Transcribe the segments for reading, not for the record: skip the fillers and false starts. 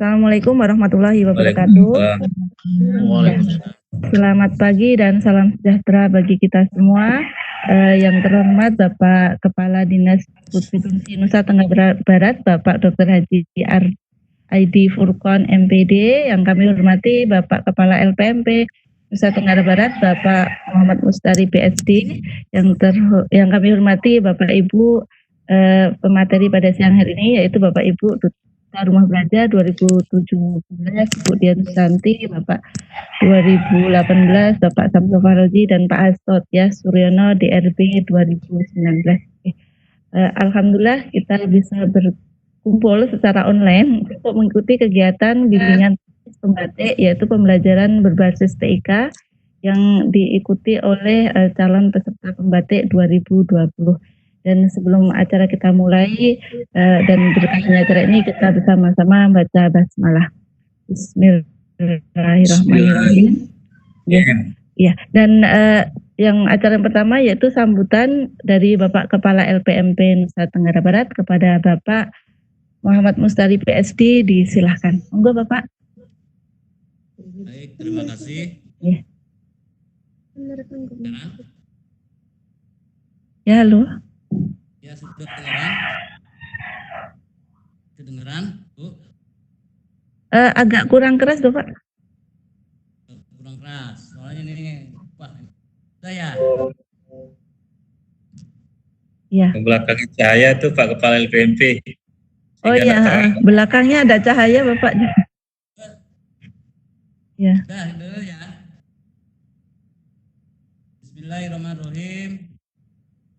Assalamualaikum warahmatullahi wabarakatuh. Waalaikumsalam. Selamat pagi dan salam sejahtera bagi kita semua. Yang terhormat Bapak Kepala Dinas Provinsi Nusa Tenggara Barat, Bapak Dr. Haji Aidi Furqon MPD. Yang kami hormati Bapak Kepala LPMP Nusa Tenggara Barat, Bapak Muhammad Mustari PSD. Yang kami hormati Bapak Ibu pemateri pada siang hari ini, yaitu Bapak Ibu Duta Rumah Belajar 2017, Bu Dian Susanti, Bapak 2018, Bapak Samsul Faroji, dan Pak Astot ya Suryono DRB 2019. Alhamdulillah kita bisa berkumpul secara online untuk mengikuti kegiatan bimbingan pembatik, yaitu pembelajaran berbasis TIK yang diikuti oleh calon peserta pembatik 2020. Dan sebelum acara kita mulai dan berkasnya acara ini, kita bersama-sama baca basmalah. Bismillahirrahmanirrahim. Ya. Dan yang acara yang pertama yaitu sambutan dari Bapak Kepala LPMP Nusa Tenggara Barat kepada Bapak Muhammad Mustari PSD, disilahkan. Monggo Bapak. Baik, terima kasih. Ya. Ya, halo. Ya, sudah kedengeran? Kedengeran, Bu? Agak kurang keras, Bapak. Kurang keras. Soalnya ini Pak. Saya. Ya. Belakang cahaya tuh Pak Kepala LPMP. Oh iya, belakangnya ada cahaya, Bapak. Ya. Dah, dulu ya. Bismillahirrahmanirrahim.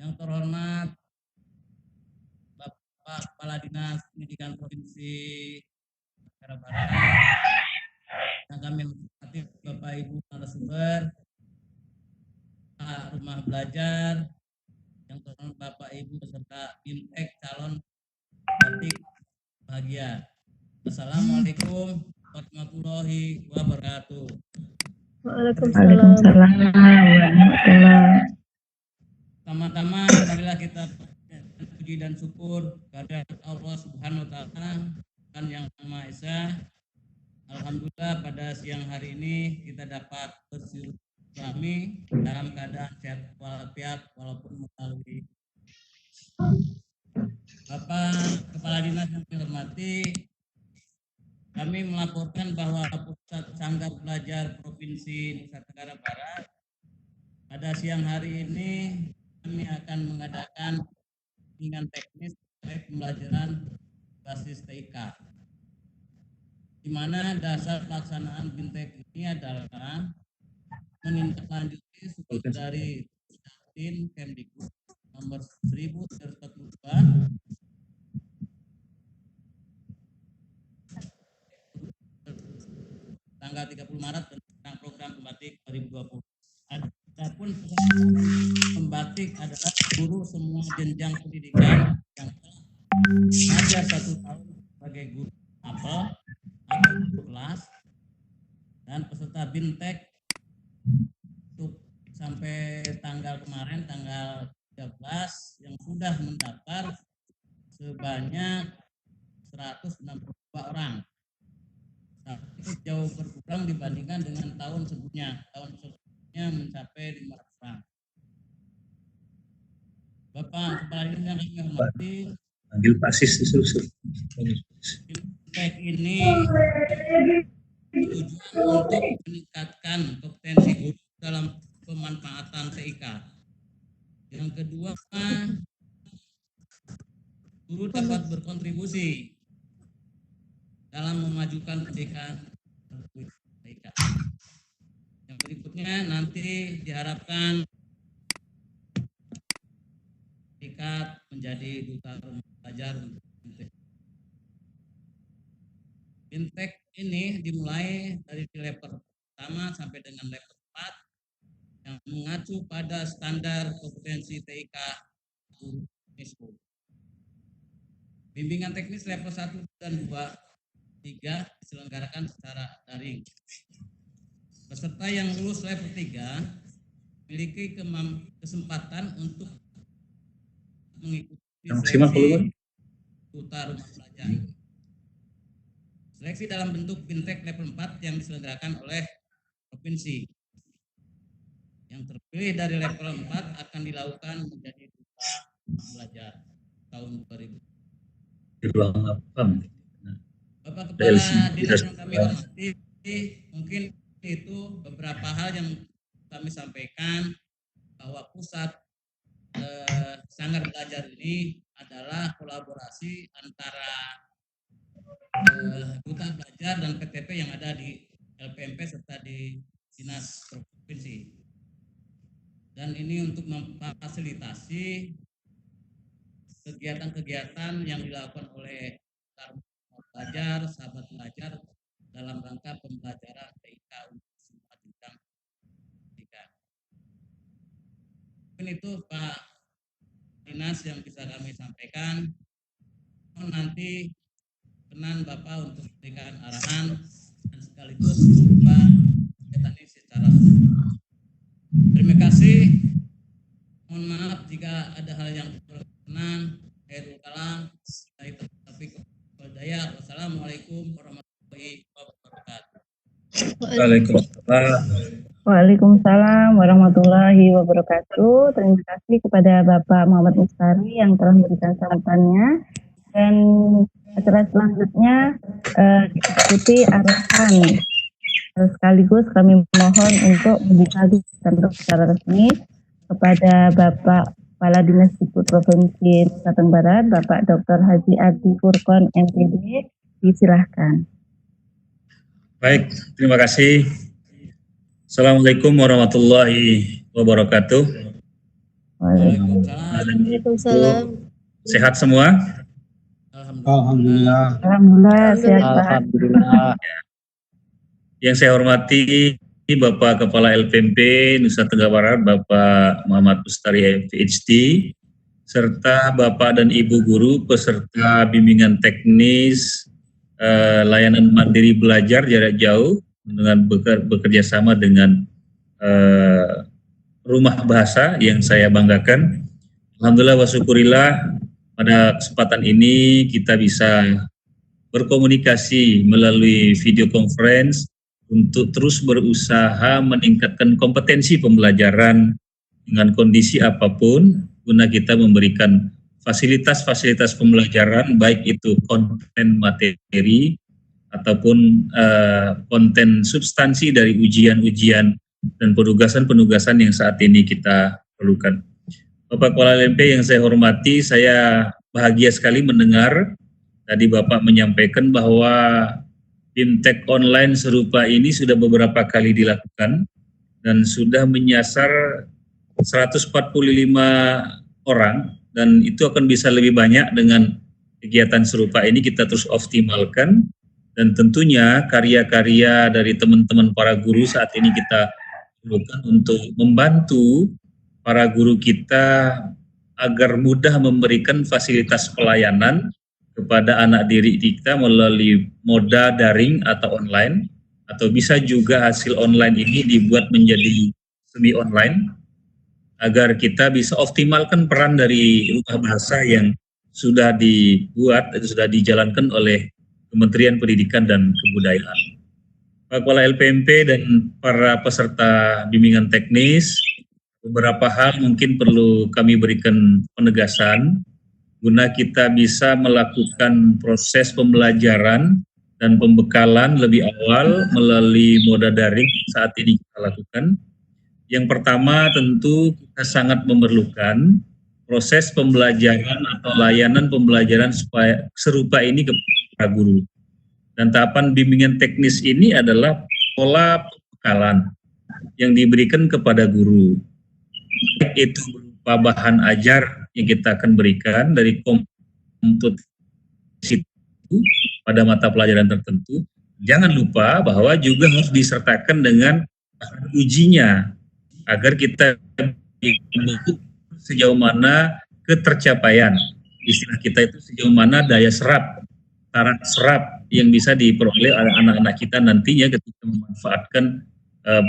Yang terhormat Bapak Kepala Dinas Pendidikan Provinsi Tenggara Barat, yang kami hormati Bapak Ibu narasumber, Rumah Belajar, yang terhormat Bapak Ibu beserta BIMTEK calon batik bahagia. Assalamualaikum warahmatullahi wabarakatuh. Waalaikumsalam warahmatullahi. Pertama-tama marilah kita puji dan syukur kepada Allah Subhanahu wa taala dan yang Maha Esa. Alhamdulillah pada siang hari ini kita dapat bersilaturahmi dalam keadaan sehat walafiat walaupun melalui. Bapak Kepala Dinas yang kami hormati, kami melaporkan bahwa Pusat Sanggar Belajar Provinsi Nusa Tenggara Barat pada siang hari ini kami akan mengadakan bimbingan teknis terkait pembelajaran basis TIK, di mana dasar pelaksanaan BIMTEK ini adalah menindaklanjuti surat dari Din Kemdikbud nomor 1042 tanggal 30 Maret tentang program pembatik 2020. Adapun pembatik adalah guru semua jenjang pendidikan yang telah mengajar 1 tahun sebagai guru apel atau guru kelas, dan peserta BIMTEK untuk sampai tanggal kemarin tanggal 13 yang sudah mendaftar sebanyak 162 orang. Itu jauh berkurang dibandingkan dengan tahun sebelumnya. Tahun sebelumnya mencapai 500 orang. Bapak Kepala Dinas yang kami hormati, panggil Pak Sis disusul. BIMTEK ini tujuan untuk meningkatkan kompetensi guru dalam pemanfaatan TIK. Yang kedua, guru dapat berkontribusi dalam memajukan pendidikan TIK. Yang berikutnya nanti diharapkan TIK menjadi duta rumah belajar untuk BIMTEK. BIMTEK ini dimulai dari level pertama sampai dengan level 4 yang mengacu pada standar kompetensi TIK UNESCO. Bimbingan teknis level 1 dan 2, 3 diselenggarakan secara daring. Peserta yang lulus level 3 memiliki kesempatan untuk mengikuti seleksi duta rumah belajar. Seleksi dalam bentuk Bintek level 4 yang diselenggarakan oleh provinsi. Yang terpilih dari level 4 akan dilakukan menjadi duta belajar tahun 2000. Di ruang apa? Bapak Kepala Dinas yang kami hormati, mungkin itu beberapa hal yang kami sampaikan bahwa pusat Sanggar Belajar ini adalah kolaborasi antara Duta Belajar dan PTP yang ada di LPMP serta di Dinas Provinsi. Dan ini untuk memfasilitasi kegiatan-kegiatan yang dilakukan oleh belajar, sahabat belajar dalam rangka pembelajaran TIK untuk semua jenjang pendidikan. Mungkin itu Pak Dinas yang bisa kami sampaikan. Nanti kenan Bapak untuk memberikan arahan dan sekaligus membuka kegiatan ini secara semua. Terima kasih. Mohon maaf jika ada hal yang berkenan. Khairul kalam. Wassalamualaikum warahmatullahi wabarakatuh. Waalaikumsalam warahmatullahi wabarakatuh. Terima kasih kepada Bapak Muhammad Mustari yang telah memberikan sambutannya. Dan acara selanjutnya diikuti arahan. Sekaligus kami mohon untuk membuka kegiatan secara resmi kepada Bapak Kepala Dinas Dikbud Provinsi Nusa Tenggara Barat, Bapak Dr. Haji Ardi Furqon MPD, disilahkan. Baik, terima kasih. Assalamualaikum warahmatullahi wabarakatuh. Waalaikumsalam. Sehat semua? Alhamdulillah. Alhamdulillah sehat. Alhamdulillah. Yang saya hormati Bapak Kepala LPMP Nusa Tenggara Barat, Bapak Muhammad Mustari PhD, serta Bapak dan Ibu guru peserta bimbingan teknis layanan mandiri belajar jarak jauh dengan bekerja sama dengan Rumah Bahasa yang saya banggakan. Alhamdulillah wa syukurillah pada kesempatan ini kita bisa berkomunikasi melalui video conference untuk terus berusaha meningkatkan kompetensi pembelajaran dengan kondisi apapun guna kita memberikan fasilitas-fasilitas pembelajaran baik itu konten materi ataupun konten substansi dari ujian-ujian dan penugasan-penugasan yang saat ini kita perlukan. Bapak Kepala LMP yang saya hormati, saya bahagia sekali mendengar tadi Bapak menyampaikan bahwa BIMTEK online serupa ini sudah beberapa kali dilakukan dan sudah menyasar 145 orang dan itu akan bisa lebih banyak dengan kegiatan serupa ini kita terus optimalkan dan tentunya karya-karya dari teman-teman para guru saat ini kita perlukan untuk membantu para guru kita agar mudah memberikan fasilitas pelayanan kepada anak didik kita melalui moda daring atau online, atau bisa juga hasil online ini dibuat menjadi semi online agar kita bisa optimalkan peran dari Rumah Bahasa yang sudah dibuat atau sudah dijalankan oleh Kementerian Pendidikan dan Kebudayaan. Pak Kepala LPMP dan para peserta bimbingan teknis, beberapa hal mungkin perlu kami berikan penegasan guna kita bisa melakukan proses pembelajaran dan pembekalan lebih awal melalui moda daring saat ini kita lakukan. Yang pertama tentu kita sangat memerlukan proses pembelajaran atau layanan pembelajaran supaya serupa ini kepada guru. Dan tahapan bimbingan teknis ini adalah pola pembekalan yang diberikan kepada guru. Baik itu berupa bahan ajar yang kita akan berikan dari kompetensi pada mata pelajaran tertentu. Jangan lupa bahwa juga harus disertakan dengan bahan ujinya agar kita mengukur sejauh mana ketercapaian. Istilah kita itu sejauh mana daya serap, taraf serap yang bisa diperoleh oleh anak-anak kita nantinya ketika memanfaatkan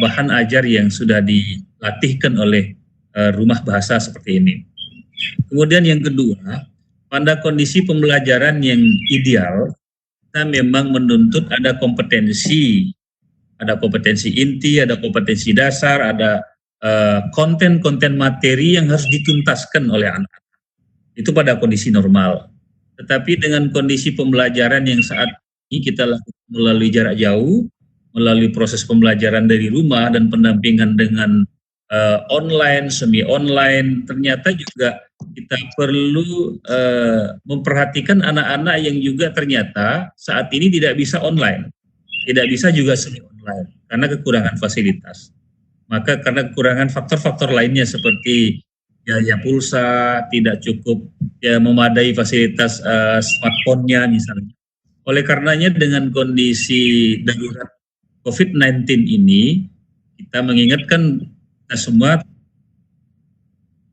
bahan ajar yang sudah dilatihkan oleh Rumah Bahasa seperti ini. Kemudian yang kedua, pada kondisi pembelajaran yang ideal, kita memang menuntut ada kompetensi inti, ada kompetensi dasar, ada konten-konten materi yang harus dituntaskan oleh anak-anak. Itu pada kondisi normal. Tetapi dengan kondisi pembelajaran yang saat ini kita lakukan melalui jarak jauh, melalui proses pembelajaran dari rumah dan pendampingan dengan online, semi-online, ternyata juga kita perlu memperhatikan anak-anak yang juga ternyata saat ini tidak bisa online, tidak bisa juga semi-online karena kekurangan fasilitas. Maka karena kekurangan faktor-faktor lainnya seperti biaya pulsa, tidak cukup memadai fasilitas smartphone-nya misalnya. Oleh karenanya dengan kondisi darurat COVID-19 ini, kita mengingatkan kita semua,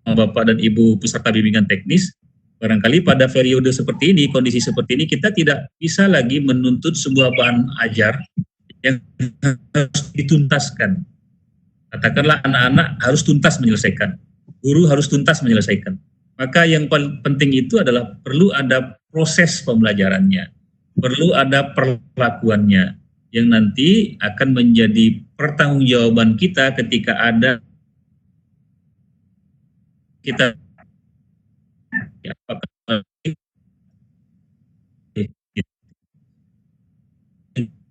Bapak dan Ibu peserta bimbingan teknis, barangkali pada periode seperti ini, kondisi seperti ini, kita tidak bisa lagi menuntut sebuah bahan ajar yang harus dituntaskan. Katakanlah anak-anak harus tuntas menyelesaikan, guru harus tuntas menyelesaikan. Maka yang paling penting itu adalah perlu ada proses pembelajarannya, perlu ada perlakuannya, yang nanti akan menjadi pertanggungjawaban kita ketika ada kita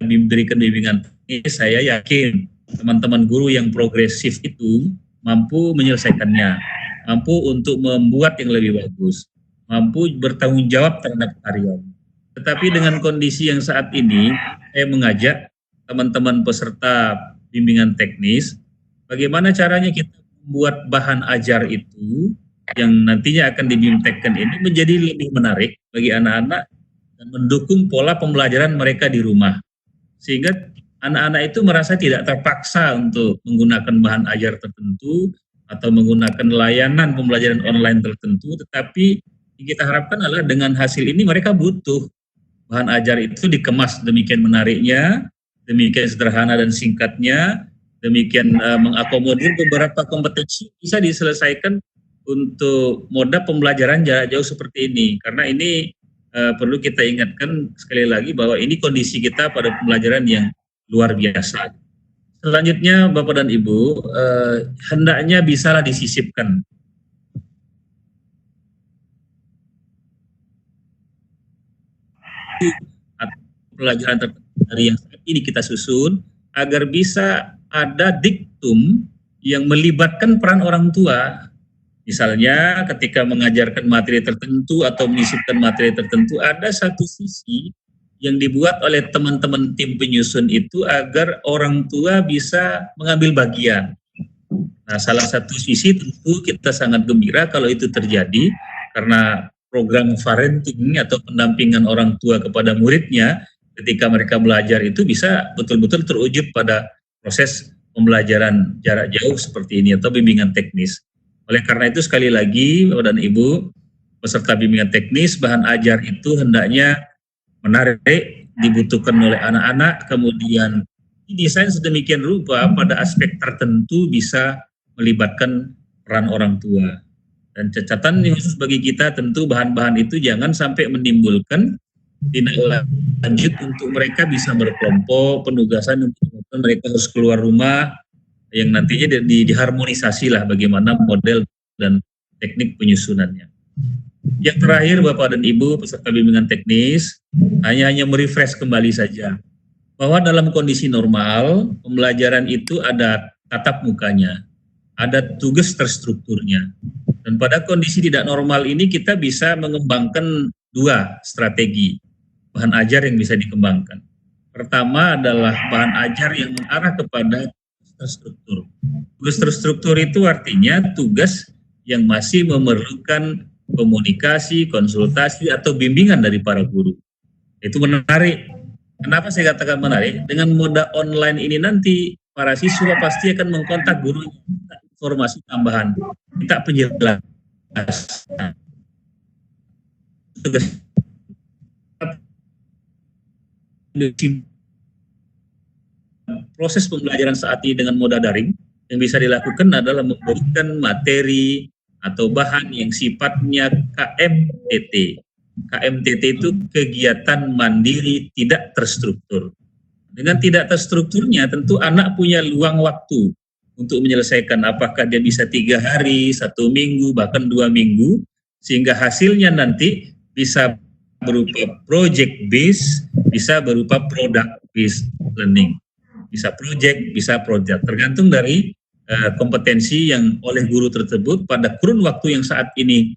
diberikan bimbingan ini, saya yakin teman-teman guru yang progresif itu mampu menyelesaikannya, mampu untuk membuat yang lebih bagus, mampu bertanggung jawab terhadap karya. Tetapi dengan kondisi yang saat ini, saya mengajak teman-teman peserta bimbingan teknis, bagaimana caranya kita membuat bahan ajar itu yang nantinya akan dibimtekkan ini menjadi lebih menarik bagi anak-anak dan mendukung pola pembelajaran mereka di rumah. Sehingga anak-anak itu merasa tidak terpaksa untuk menggunakan bahan ajar tertentu atau menggunakan layanan pembelajaran online tertentu, tetapi yang kita harapkan adalah dengan hasil ini mereka butuh bahan ajar itu dikemas demikian menariknya, demikian sederhana dan singkatnya, demikian mengakomodir beberapa kompetensi bisa diselesaikan untuk moda pembelajaran jarak jauh seperti ini. Karena ini perlu kita ingatkan sekali lagi bahwa ini kondisi kita pada pembelajaran yang luar biasa. Selanjutnya Bapak dan Ibu, hendaknya bisalah disisipkan pelajaran tertentu dari yang saat ini kita susun agar bisa ada diktum yang melibatkan peran orang tua. Misalnya ketika mengajarkan materi tertentu atau menyisipkan materi tertentu, ada satu sisi yang dibuat oleh teman-teman tim penyusun itu agar orang tua bisa mengambil bagian. Nah, salah satu sisi tentu kita sangat gembira kalau itu terjadi, karena program parenting atau pendampingan orang tua kepada muridnya ketika mereka belajar itu bisa betul-betul terwujud pada proses pembelajaran jarak jauh seperti ini atau bimbingan teknis. Oleh karena itu sekali lagi Bapak dan Ibu peserta bimbingan teknis, bahan ajar itu hendaknya menarik, dibutuhkan oleh anak-anak, kemudian didesain sedemikian rupa pada aspek tertentu bisa melibatkan peran orang tua. Dan catatan khusus bagi kita tentu bahan-bahan itu jangan sampai menimbulkan tindak lanjut untuk mereka bisa berkelompok, penugasan untuk mereka harus keluar rumah, yang nantinya diharmonisasi lah bagaimana model dan teknik penyusunannya. Yang terakhir Bapak dan Ibu peserta bimbingan teknis, hanya merefresh kembali saja bahwa dalam kondisi normal pembelajaran itu ada tatap mukanya, ada tugas terstrukturnya, dan pada kondisi tidak normal ini kita bisa mengembangkan dua strategi bahan ajar yang bisa dikembangkan. Pertama adalah bahan ajar yang mengarah kepada terstruktur. Tugas terstruktur itu artinya tugas yang masih memerlukan komunikasi, konsultasi, atau bimbingan dari para guru. Itu menarik. Kenapa saya katakan menarik? Dengan moda online ini nanti para siswa pasti akan mengkontak guru, minta informasi tambahan, minta penjelasan. Proses pembelajaran saat ini dengan moda daring yang bisa dilakukan adalah memberikan materi atau bahan yang sifatnya KMTT, KMTT itu kegiatan mandiri tidak terstruktur. Dengan tidak terstrukturnya tentu anak punya luang waktu untuk menyelesaikan, apakah dia bisa 3 hari, 1 minggu, bahkan 2 minggu, sehingga hasilnya nanti bisa berupa project based, bisa berupa product based learning. Bisa project, bisa project, tergantung dari kompetensi yang oleh guru tersebut pada kurun waktu yang saat ini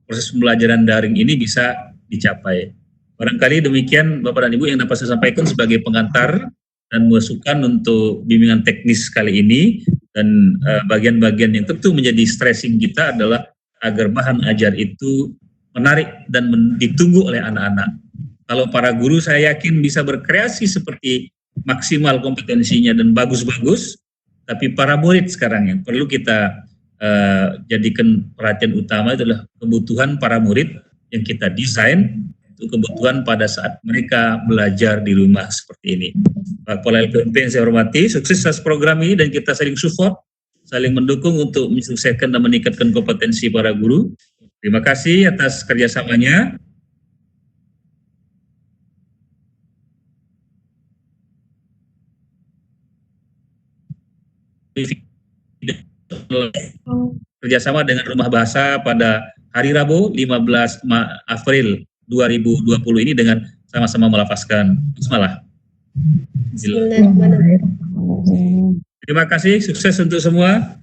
proses pembelajaran daring ini bisa dicapai. Barangkali demikian Bapak dan Ibu yang dapat saya sampaikan sebagai pengantar dan masukan untuk bimbingan teknis kali ini. Dan bagian-bagian yang tentu menjadi stressing kita adalah agar bahan ajar itu menarik dan ditunggu oleh anak-anak. Kalau para guru saya yakin bisa berkreasi seperti maksimal kompetensinya dan bagus-bagus, tapi para murid sekarang yang perlu kita jadikan perhatian utama adalah kebutuhan para murid yang kita desain untuk kebutuhan pada saat mereka belajar di rumah seperti ini. Pak Kepala LPMP yang saya hormati, sukses atas program ini dan kita saling support, saling mendukung untuk mensukseskan dan meningkatkan kompetensi para guru. Terima kasih atas kerjasamanya. Kerjasama dengan Rumah Bahasa pada hari Rabu 15 April 2020 ini dengan sama-sama melafazkan Bismillah. Terima kasih, sukses untuk semua.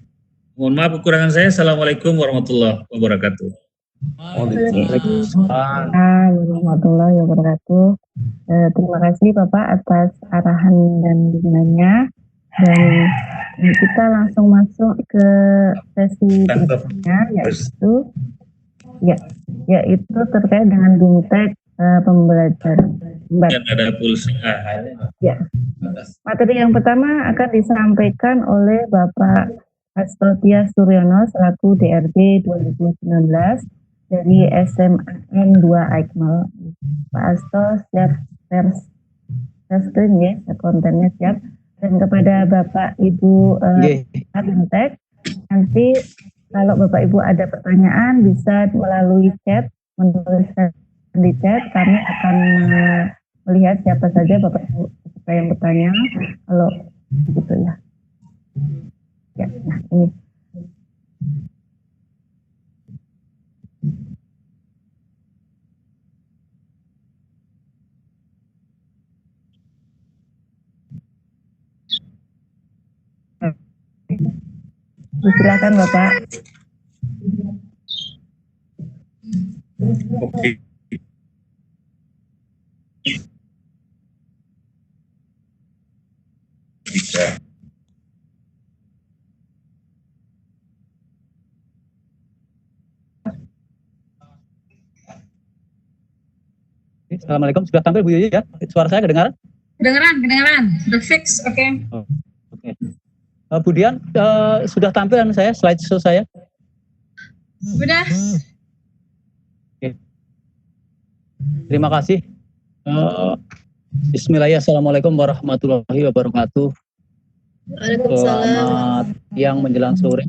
Mohon maaf kekurangan saya. Assalamualaikum warahmatullahi wabarakatuh. Waalaikumsalam warahmatullahi wabarakatuh. Terima kasih Bapak atas arahan dan bimbingannya. Dan kita langsung masuk ke sesi berikutnya, yaitu terkait dengan BIMTEK pembelajaran. Ada pulsa. Ya. Materi yang pertama akan disampaikan oleh Bapak Hasto Suryono selaku DRB 2019 dari SMAN 2 Aikmal. Pak Hasto siap share screen ya, kontennya siap. Dan kepada Bapak Ibu BIMTEK, nanti kalau Bapak Ibu ada pertanyaan bisa melalui chat, menuliskan di chat, kami akan melihat siapa saja Bapak Ibu yang bertanya, kalau gitu ya. Ya, nah ini. Silakan Bapak. Oke. Bisa. Assalamualaikum, sudah tampil Bu Yuyu ya? Suara saya kedengaran? Kedengaran, sudah fix, oke. Oke. Bu Dian, sudah tampil saya, slideshow saya? Sudah. Oke. Terima kasih. Bismillahirrahmanirrahim. Assalamualaikum warahmatullahi wabarakatuh. Selamat siang menjelang sore,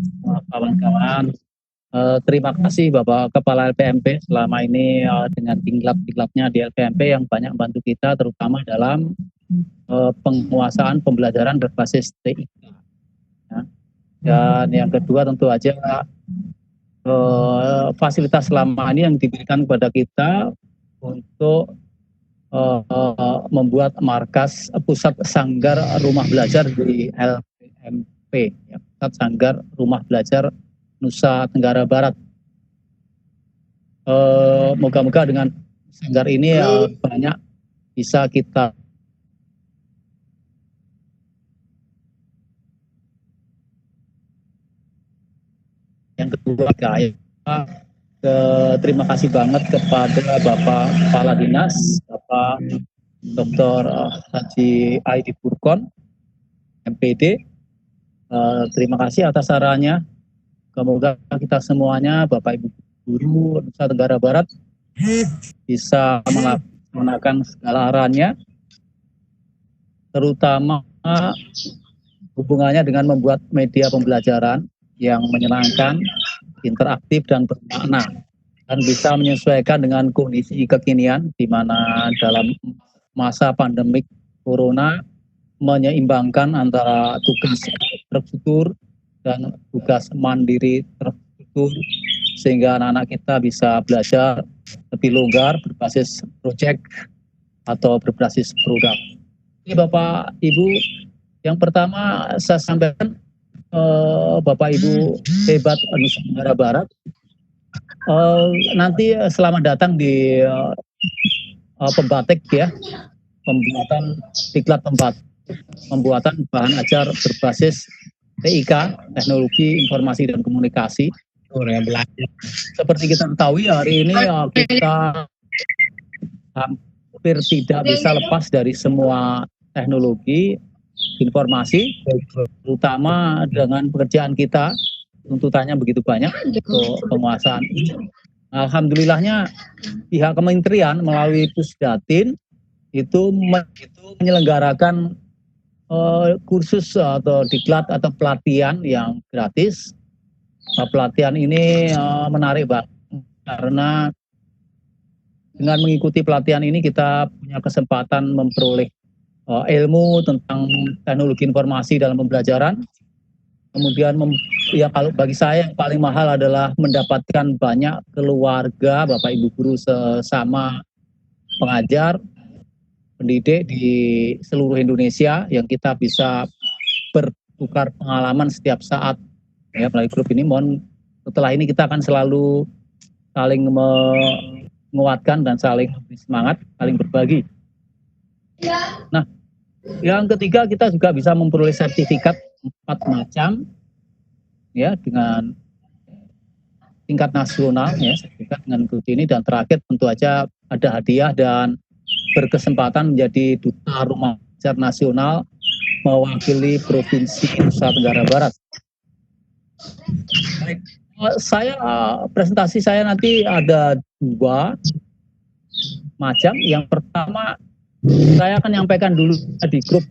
kawan-kawan. Terima kasih Bapak Kepala LPMP selama ini dengan diklat-diklatnya di LPMP yang banyak membantu kita, terutama dalam penguasaan pembelajaran berbasis TIK. Ya. Dan yang kedua tentu aja fasilitas selama ini yang diberikan kepada kita untuk membuat markas pusat sanggar rumah belajar di LPMP, ya, pusat sanggar rumah belajar Nusa Tenggara Barat. Moga-moga dengan sanggar ini banyak bisa kita yang kedua terima kasih banget kepada Bapak Kepala Dinas, Bapak Dr. Haji Aidi Burkon, MPD. Terima kasih atas sarannya. Semoga kita semuanya, Bapak Ibu Guru Nusa Tenggara Barat, bisa melaksanakan segala arahannya, terutama hubungannya dengan membuat media pembelajaran yang menyenangkan, interaktif, dan bermakna. dan bisa menyesuaikan dengan kondisi kekinian di mana dalam masa pandemik corona menyeimbangkan antara tugas terstruktur dan tugas mandiri terstruktur sehingga anak-anak kita bisa belajar lebih longgar berbasis proyek atau berbasis produk. Ini Bapak Ibu, yang pertama saya sampaikan Bapak Ibu hebat Nusa Tenggara Barat, nanti selamat datang di pembatik ya, pembuatan diklat pembuatan bahan ajar berbasis TIK, Teknologi Informasi dan Komunikasi. Seperti kita ketahui hari ini kita hampir tidak bisa lepas dari semua teknologi informasi, terutama dengan pekerjaan kita, tuntutannya begitu banyak untuk penguasaan. Alhamdulillahnya pihak kementerian melalui Pusdatin itu menyelenggarakan kursus atau diklat atau pelatihan yang gratis. Pelatihan ini menarik banget karena dengan mengikuti pelatihan ini kita punya kesempatan memperoleh ilmu tentang teknologi informasi dalam pembelajaran. Kemudian ya kalau bagi saya yang paling mahal adalah mendapatkan banyak keluarga Bapak Ibu guru sesama pengajar, pendidik di seluruh Indonesia yang kita bisa bertukar pengalaman setiap saat ya melalui grup ini. Mohon setelah ini kita akan selalu saling menguatkan dan saling semangat, saling berbagi. Nah, yang ketiga kita juga bisa memperoleh sertifikat 4 macam ya dengan tingkat nasional ya, sertifikat dengan grup ini, dan terakhir tentu aja ada hadiah dan berkesempatan menjadi duta rumah belajar nasional mewakili Provinsi Nusa Tenggara Barat. Baik, presentasi saya nanti ada 2 macam. Yang pertama saya akan nyampaikan dulu di grup,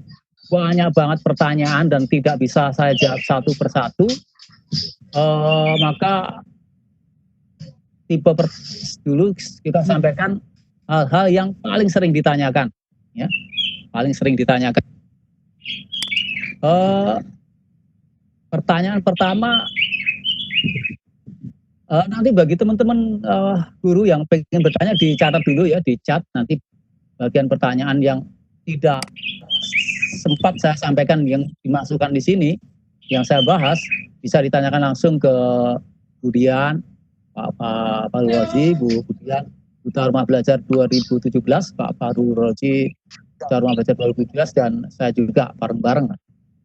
banyak banget pertanyaan dan tidak bisa saya jawab satu persatu. Maka tipe dulu kita sampaikan hal-hal yang paling sering ditanyakan, ya, paling sering ditanyakan. Pertanyaan pertama, nanti bagi teman-teman guru yang pengen bertanya dicatat dulu ya, di chat nanti bagian pertanyaan yang tidak sempat saya sampaikan yang dimasukkan di sini, yang saya bahas bisa ditanyakan langsung ke Budian, Pak Faru Rozi, Bu Budian, Duta Rumah Belajar 2017, Pak Faru Rozi, Duta Rumah Belajar 2017, dan saya juga bareng-bareng.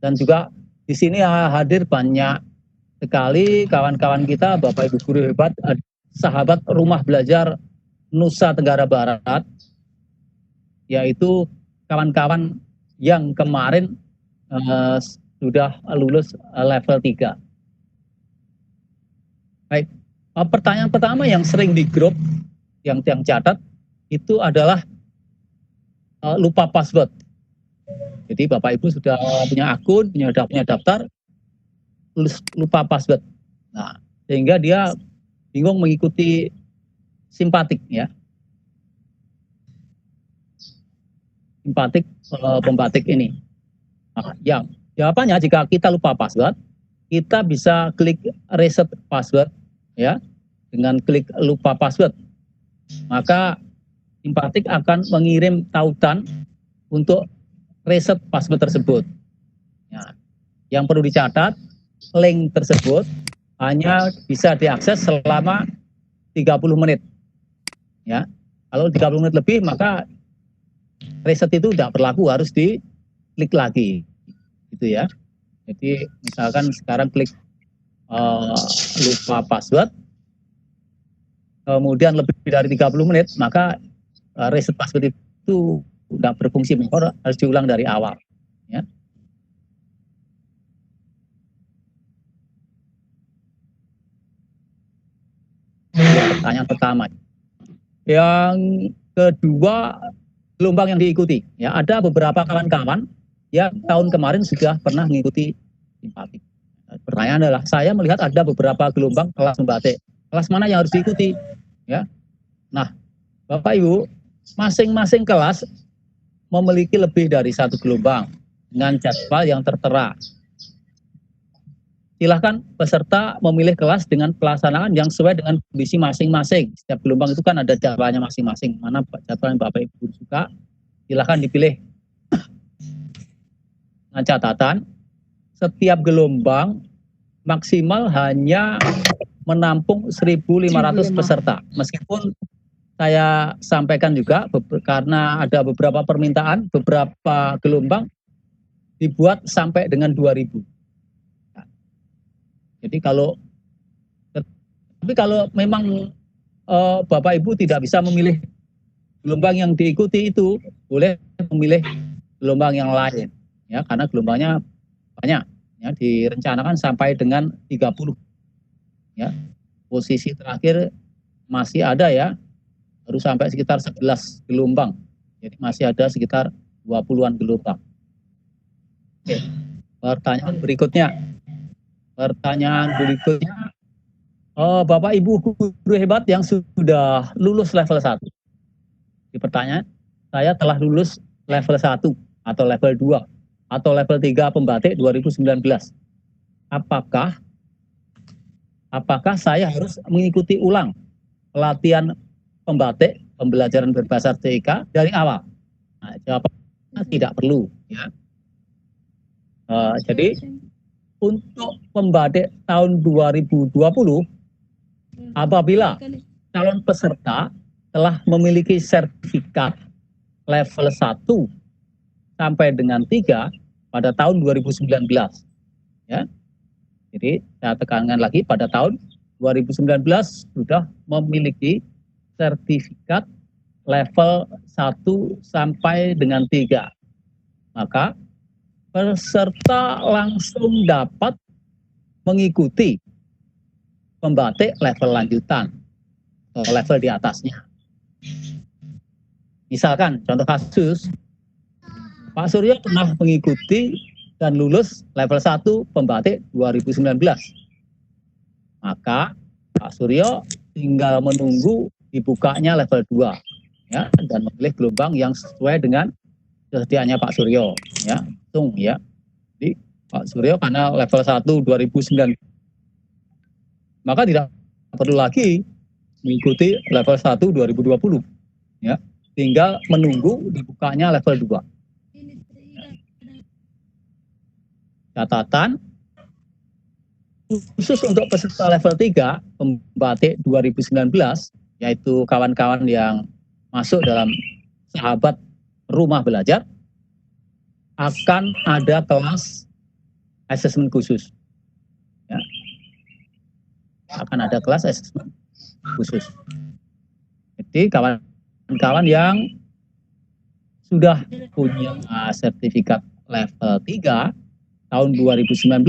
Dan juga di sini hadir banyak sekali kawan-kawan kita, Bapak Ibu guru hebat, sahabat Rumah Belajar Nusa Tenggara Barat, yaitu kawan-kawan yang kemarin sudah lulus level 3. Baik, pertanyaan pertama yang sering di grup yang catat itu adalah lupa password. Jadi Bapak Ibu sudah punya akun, sudah punya daftar, lupa password. Nah, sehingga dia bingung mengikuti simpatik ya. Simpatik pembatik ini. Nah, yang jawabannya jika kita lupa password, kita bisa klik reset password ya. Dengan klik lupa password, maka simpatik akan mengirim tautan untuk reset password tersebut. Ya. Yang perlu dicatat, link tersebut hanya bisa diakses selama 30 menit. Ya. Kalau 30 menit lebih maka reset itu tidak berlaku, harus diklik lagi, gitu ya. Jadi misalkan sekarang klik lupa password, kemudian lebih dari 30 menit, maka reset password itu tidak berfungsi, harus diulang dari awal. Ya. Pertanyaan pertama. Yang kedua, gelombang yang diikuti. Ya, ada beberapa kawan-kawan yang tahun kemarin sudah pernah mengikuti simpatik. Pertanyaan adalah, saya melihat ada beberapa gelombang kelas membatik. Kelas mana yang harus diikuti? Ya. Nah, Bapak Ibu, masing-masing kelas memiliki lebih dari satu gelombang dengan jadwal yang tertera. Silahkan peserta memilih kelas dengan pelaksanaan yang sesuai dengan kondisi masing-masing. Setiap gelombang itu kan ada jadwalnya masing-masing. Mana jadwal yang Bapak Ibu suka, silahkan dipilih. Dengan catatan, setiap gelombang maksimal hanya menampung 1.500 peserta. Meskipun saya sampaikan juga karena ada beberapa permintaan, beberapa gelombang dibuat sampai dengan 2.000. Jadi kalau memang Bapak Ibu tidak bisa memilih gelombang yang diikuti itu, boleh memilih gelombang yang lain, ya, karena gelombangnya banyak, ya, direncanakan sampai dengan 30. Ya, posisi terakhir masih ada, ya, baru sampai sekitar 11 gelombang, jadi masih ada sekitar 20-an gelombang. Oke, pertanyaan berikutnya. Bapak Ibu guru hebat yang sudah lulus level 1. Di pertanyaan, saya telah lulus level 1 atau level 2 atau level 3 pembatik 2019. Apakah saya harus mengikuti ulang pelatihan pembatik pembelajaran berbahasa TIK dari awal? Nah, jawabannya tidak perlu, ya. Jadi untuk pembatik tahun 2020, apabila calon peserta telah memiliki sertifikat level 1 sampai dengan 3 pada tahun 2019, ya. Jadi saya tekankan lagi, pada tahun 2019 sudah memiliki sertifikat level 1 sampai dengan 3. Maka peserta langsung dapat mengikuti pembatik level lanjutan atau level di atasnya. Misalkan contoh kasus, Pak Suryo pernah mengikuti dan lulus level 1 pembatik 2019. Maka Pak Suryo tinggal menunggu dibukanya level 2, ya, dan memilih gelombang yang sesuai dengan kesediaannya Pak Suryo, ya. Ya. Jadi Pak Suryo karena level 1 2009, maka tidak perlu lagi mengikuti level 1 2020, ya. Tinggal menunggu dibukanya level 2. Catatan khusus untuk peserta level 3 pembatik 2019, yaitu kawan-kawan yang masuk dalam sahabat rumah belajar, akan ada kelas asesmen khusus, ya. Akan ada kelas asesmen khusus. Jadi kawan-kawan yang sudah punya sertifikat level 3 tahun 2019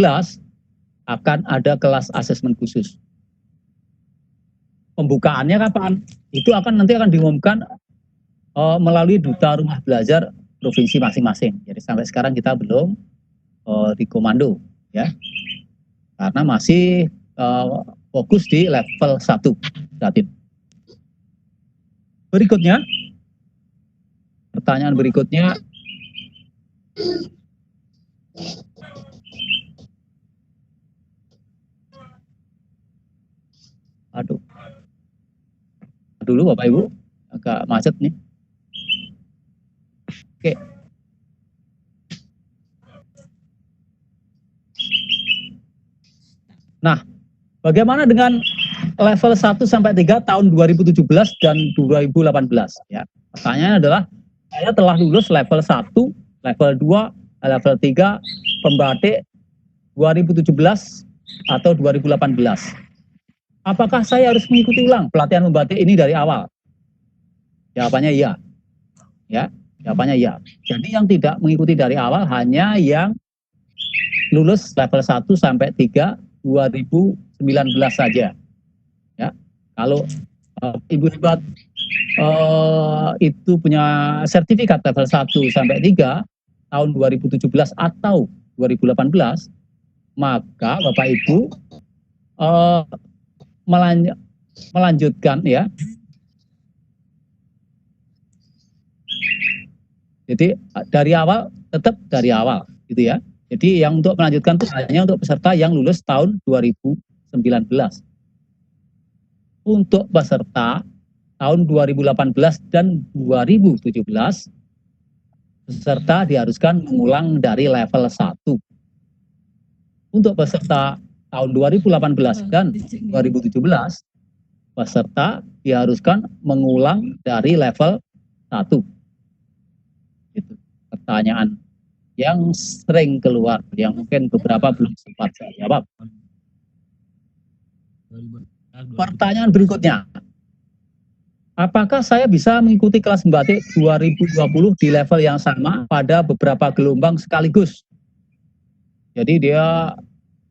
akan ada kelas asesmen khusus. Pembukaannya kapan? Itu nanti akan diumumkan melalui duta rumah belajar provinsi masing-masing. Jadi sampai sekarang kita belum dikomando, ya, karena masih fokus di level 1 saat ini. Berikutnya, pertanyaan berikutnya, dulu Bapak Ibu, agak macet nih. Oke. Nah, bagaimana dengan level 1 sampai 3 tahun 2017 dan 2018, ya? Pertanyaannya adalah, saya telah lulus level 1, level 2, level 3 pembatik 2017 atau 2018. Apakah saya harus mengikuti ulang pelatihan membatik ini dari awal? Jawabannya iya. Ya, jawabannya iya. Jadi yang tidak mengikuti dari awal hanya yang lulus level 1 sampai 3 2019 saja. Ya. Kalau Ibu hebat itu punya sertifikat level 1 sampai 3 tahun 2017 atau 2018, maka Bapak Ibu melanjutkan ya. Jadi dari awal, tetap dari awal gitu ya. Jadi yang untuk melanjutkan itu hanya untuk peserta yang lulus tahun 2019. Untuk peserta tahun 2018 dan 2017, peserta diharuskan mengulang dari level 1. Untuk peserta tahun 2018 dan 2017, peserta diharuskan mengulang dari level 1. Itu pertanyaan yang sering keluar, yang mungkin beberapa belum sempat saya jawab. Pertanyaan berikutnya, apakah saya bisa mengikuti kelas membatik 2020 di level yang sama pada beberapa gelombang sekaligus? Jadi dia,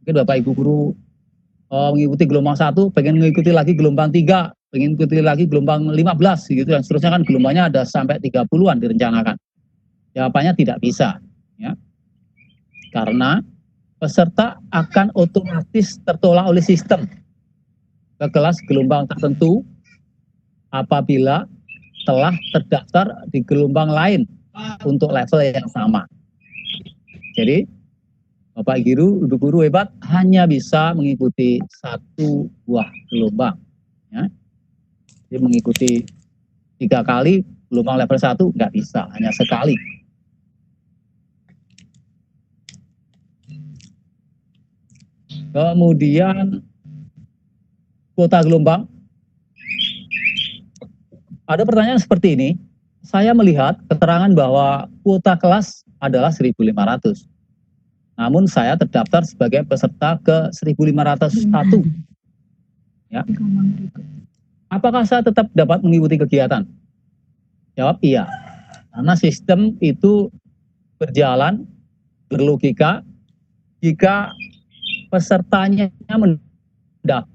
mungkin Bapak Ibu Guru mengikuti gelombang 1, pengen mengikuti lagi gelombang 3, pengen mengikuti lagi gelombang 15, gitu, dan seterusnya kan gelombangnya ada sampai 30-an direncanakan. Jawabannya tidak bisa. Ya. Karena peserta akan otomatis tertolak oleh sistem ke kelas gelombang tertentu apabila telah terdaftar di gelombang lain untuk level yang sama. Jadi Bapak Guru, Ibu Guru hebat hanya bisa mengikuti satu buah gelombang. Ya. Jadi mengikuti 3 kali gelombang level 1 nggak bisa, hanya sekali. Kemudian kuota gelombang. Ada pertanyaan seperti ini. Saya melihat keterangan bahwa kuota kelas adalah 1.500. Namun saya terdaftar sebagai peserta ke 1.501. Ya. Apakah saya tetap dapat mengikuti kegiatan? Jawab iya. Karena sistem itu berjalan berlogika jika pesertanya mendaftar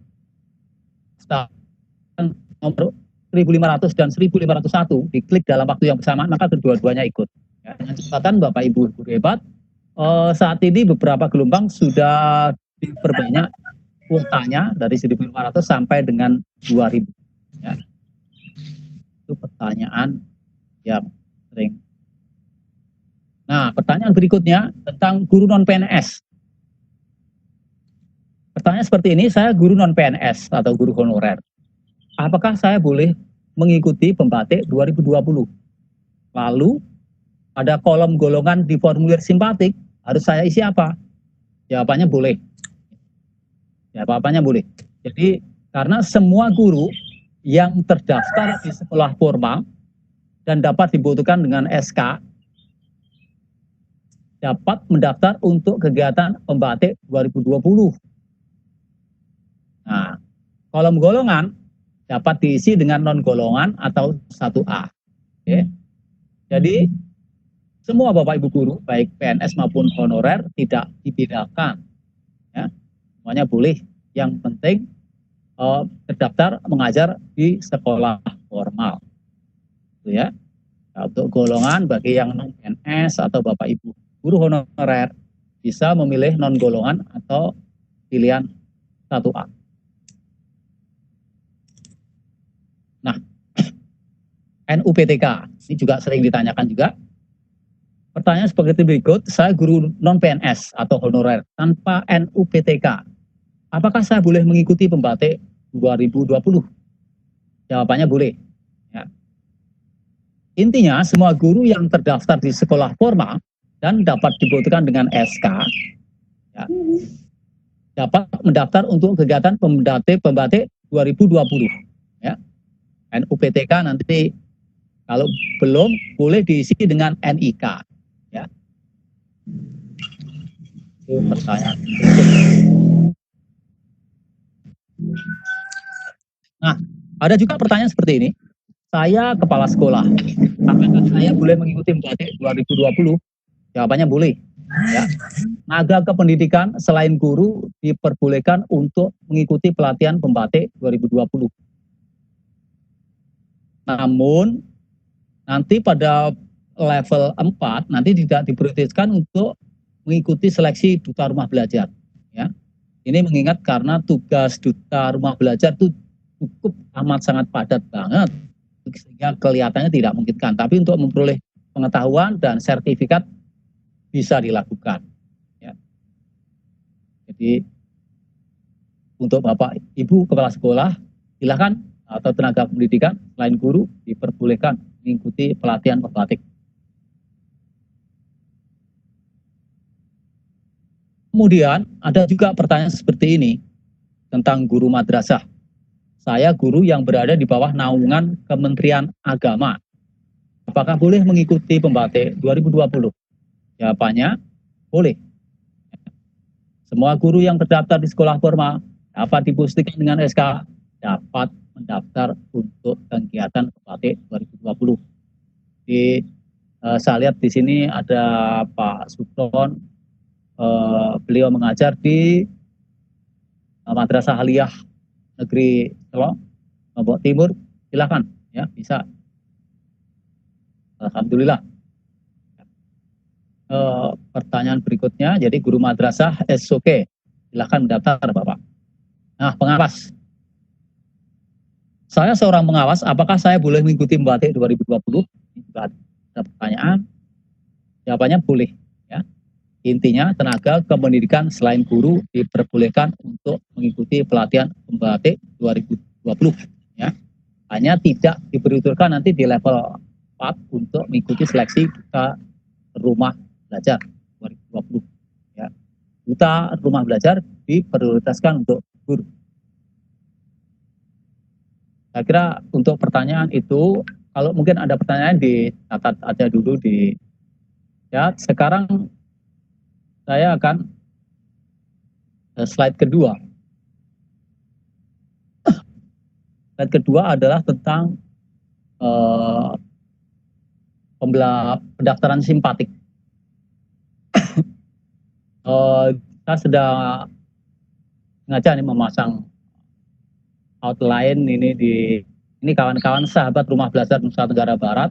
nomor 1.500 dan 1.501 diklik dalam waktu yang bersamaan, maka kedua-duanya ikut. Ya, dengan catatan Bapak Ibu Guru hebat, saat ini beberapa gelombang sudah diperbanyak kuotanya dari 1.500 sampai dengan 2.000. Ya. Itu pertanyaan yang sering. Nah, pertanyaan berikutnya tentang guru non-PNS. Pertanyaan seperti ini, saya guru non-PNS atau guru honorer. Apakah saya boleh mengikuti pembatik 2020? Lalu, ada kolom golongan di formulir simpatik, harus saya isi apa? Jawabannya boleh. Jawabannya boleh. Jadi, karena semua guru yang terdaftar di sekolah formal dan dapat dibutuhkan dengan SK, dapat mendaftar untuk kegiatan pembatik 2020. Nah, kolom golongan dapat diisi dengan non-golongan atau 1A. Oke. Jadi, semua Bapak Ibu Guru, baik PNS maupun honorer, tidak dibedakan. Ya. Semuanya boleh. Yang penting terdaftar mengajar di sekolah formal. Itu ya. Nah, untuk golongan bagi yang non-PNS atau Bapak Ibu Guru honorer bisa memilih non-golongan atau pilihan 1A. Nah, NUPTK, ini juga sering ditanyakan juga. Pertanyaan seperti berikut, saya guru non-PNS atau honorer tanpa NUPTK. Apakah saya boleh mengikuti pembatik 2020? Jawabannya boleh. Ya. Intinya, semua guru yang terdaftar di sekolah formal dan dapat dibutuhkan dengan SK, ya, dapat mendaftar untuk kegiatan pembatik 2020. Ya. NUPTK nanti kalau belum boleh diisi dengan NIK. Ya. Itu pertanyaan. Nah, ada juga pertanyaan seperti ini. Saya kepala sekolah. Apakah saya boleh mengikuti pembatik 2020? Jawabannya boleh. Ya. Tenaga kependidikan selain guru diperbolehkan untuk mengikuti pelatihan pembatik 2020. Namun nanti pada level 4 nanti tidak diprioritaskan untuk mengikuti seleksi duta rumah belajar. Ya. Ini mengingat karena tugas duta rumah belajar itu cukup amat sangat padat banget sehingga kelihatannya tidak memungkinkan. Tapi untuk memperoleh pengetahuan dan sertifikat bisa dilakukan. Ya. Jadi untuk Bapak Ibu Kepala Sekolah, silakan atau tenaga pendidikan selain guru diperbolehkan mengikuti pelatihan pembatik. Kemudian ada juga pertanyaan seperti ini tentang guru madrasah. Saya guru yang berada di bawah naungan Kementerian Agama. Apakah boleh mengikuti pembatik 2020? Jawabannya, boleh. Semua guru yang terdaftar di sekolah formal dapat dipastikan dengan SK dapat mendaftar untuk kegiatan pembatik 2020. Saya lihat di sini ada Pak Sutron, beliau mengajar di Madrasah Aliyah Negeri Selong, Lombok Timur. Silakan, ya bisa. Alhamdulillah. Pertanyaan berikutnya, jadi guru madrasah SOK, silakan mendaftar Bapak. Nah, pengawas. Saya seorang pengawas, apakah saya boleh mengikuti pembatik 2020? Ini juga ada pertanyaan. Jawabannya boleh. Ya. Intinya tenaga kependidikan selain guru diperbolehkan untuk mengikuti pelatihan pembatik 2020. Ya. Hanya tidak diperuntukkan nanti di level 4 untuk mengikuti seleksi ke rumah belajar 2020. Ya. Duta rumah belajar diprioritaskan untuk guru. Saya kira untuk pertanyaan itu, kalau mungkin ada pertanyaan dicatat aja dulu di chat. Sekarang saya akan slide kedua. Slide kedua adalah tentang pendaftaran simpatik. Saya sedang sengaja nih memasang outline ini kawan-kawan sahabat rumah belajar Nusa Tenggara Barat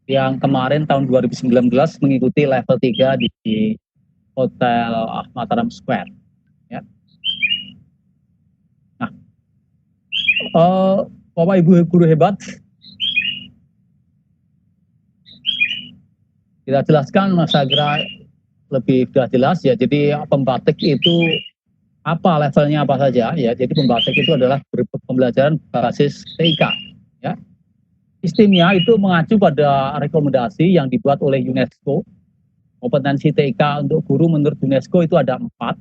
yang kemarin tahun 2019 mengikuti level 3 di Hotel Mataram Square. Ya. Nah, Bapak Ibu guru hebat, kita jelaskan saya kira lebih sudah jelas ya. Jadi pembatik itu apa levelnya apa saja ya. Jadi pembatik itu adalah pembelajaran basis TIK ya. Sistemnya itu mengacu pada rekomendasi yang dibuat oleh UNESCO. Kompetensi TIK untuk guru menurut UNESCO itu ada 4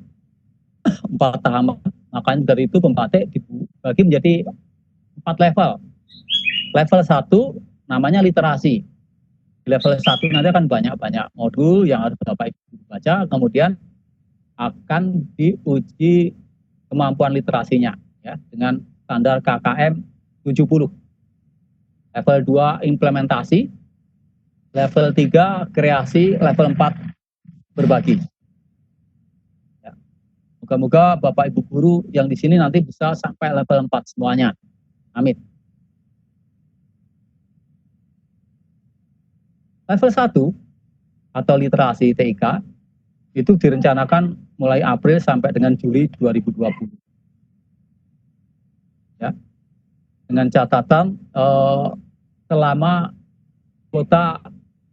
tahapan. Makanya dari itu pembatik dibagi menjadi 4 level. Level 1 namanya literasi. Di level 1 nanti akan banyak modul yang harus Bapak Ibu baca, kemudian akan diuji kemampuan literasinya ya dengan standar KKM 70. Level 2 implementasi, level 3 kreasi, level 4 berbagi. Ya. Moga-moga Bapak Ibu guru yang di sini nanti bisa sampai level 4 semuanya. Amin. Level 1 atau literasi TIK itu direncanakan mulai April sampai dengan Juli 2020. Ya. Dengan catatan selama kuota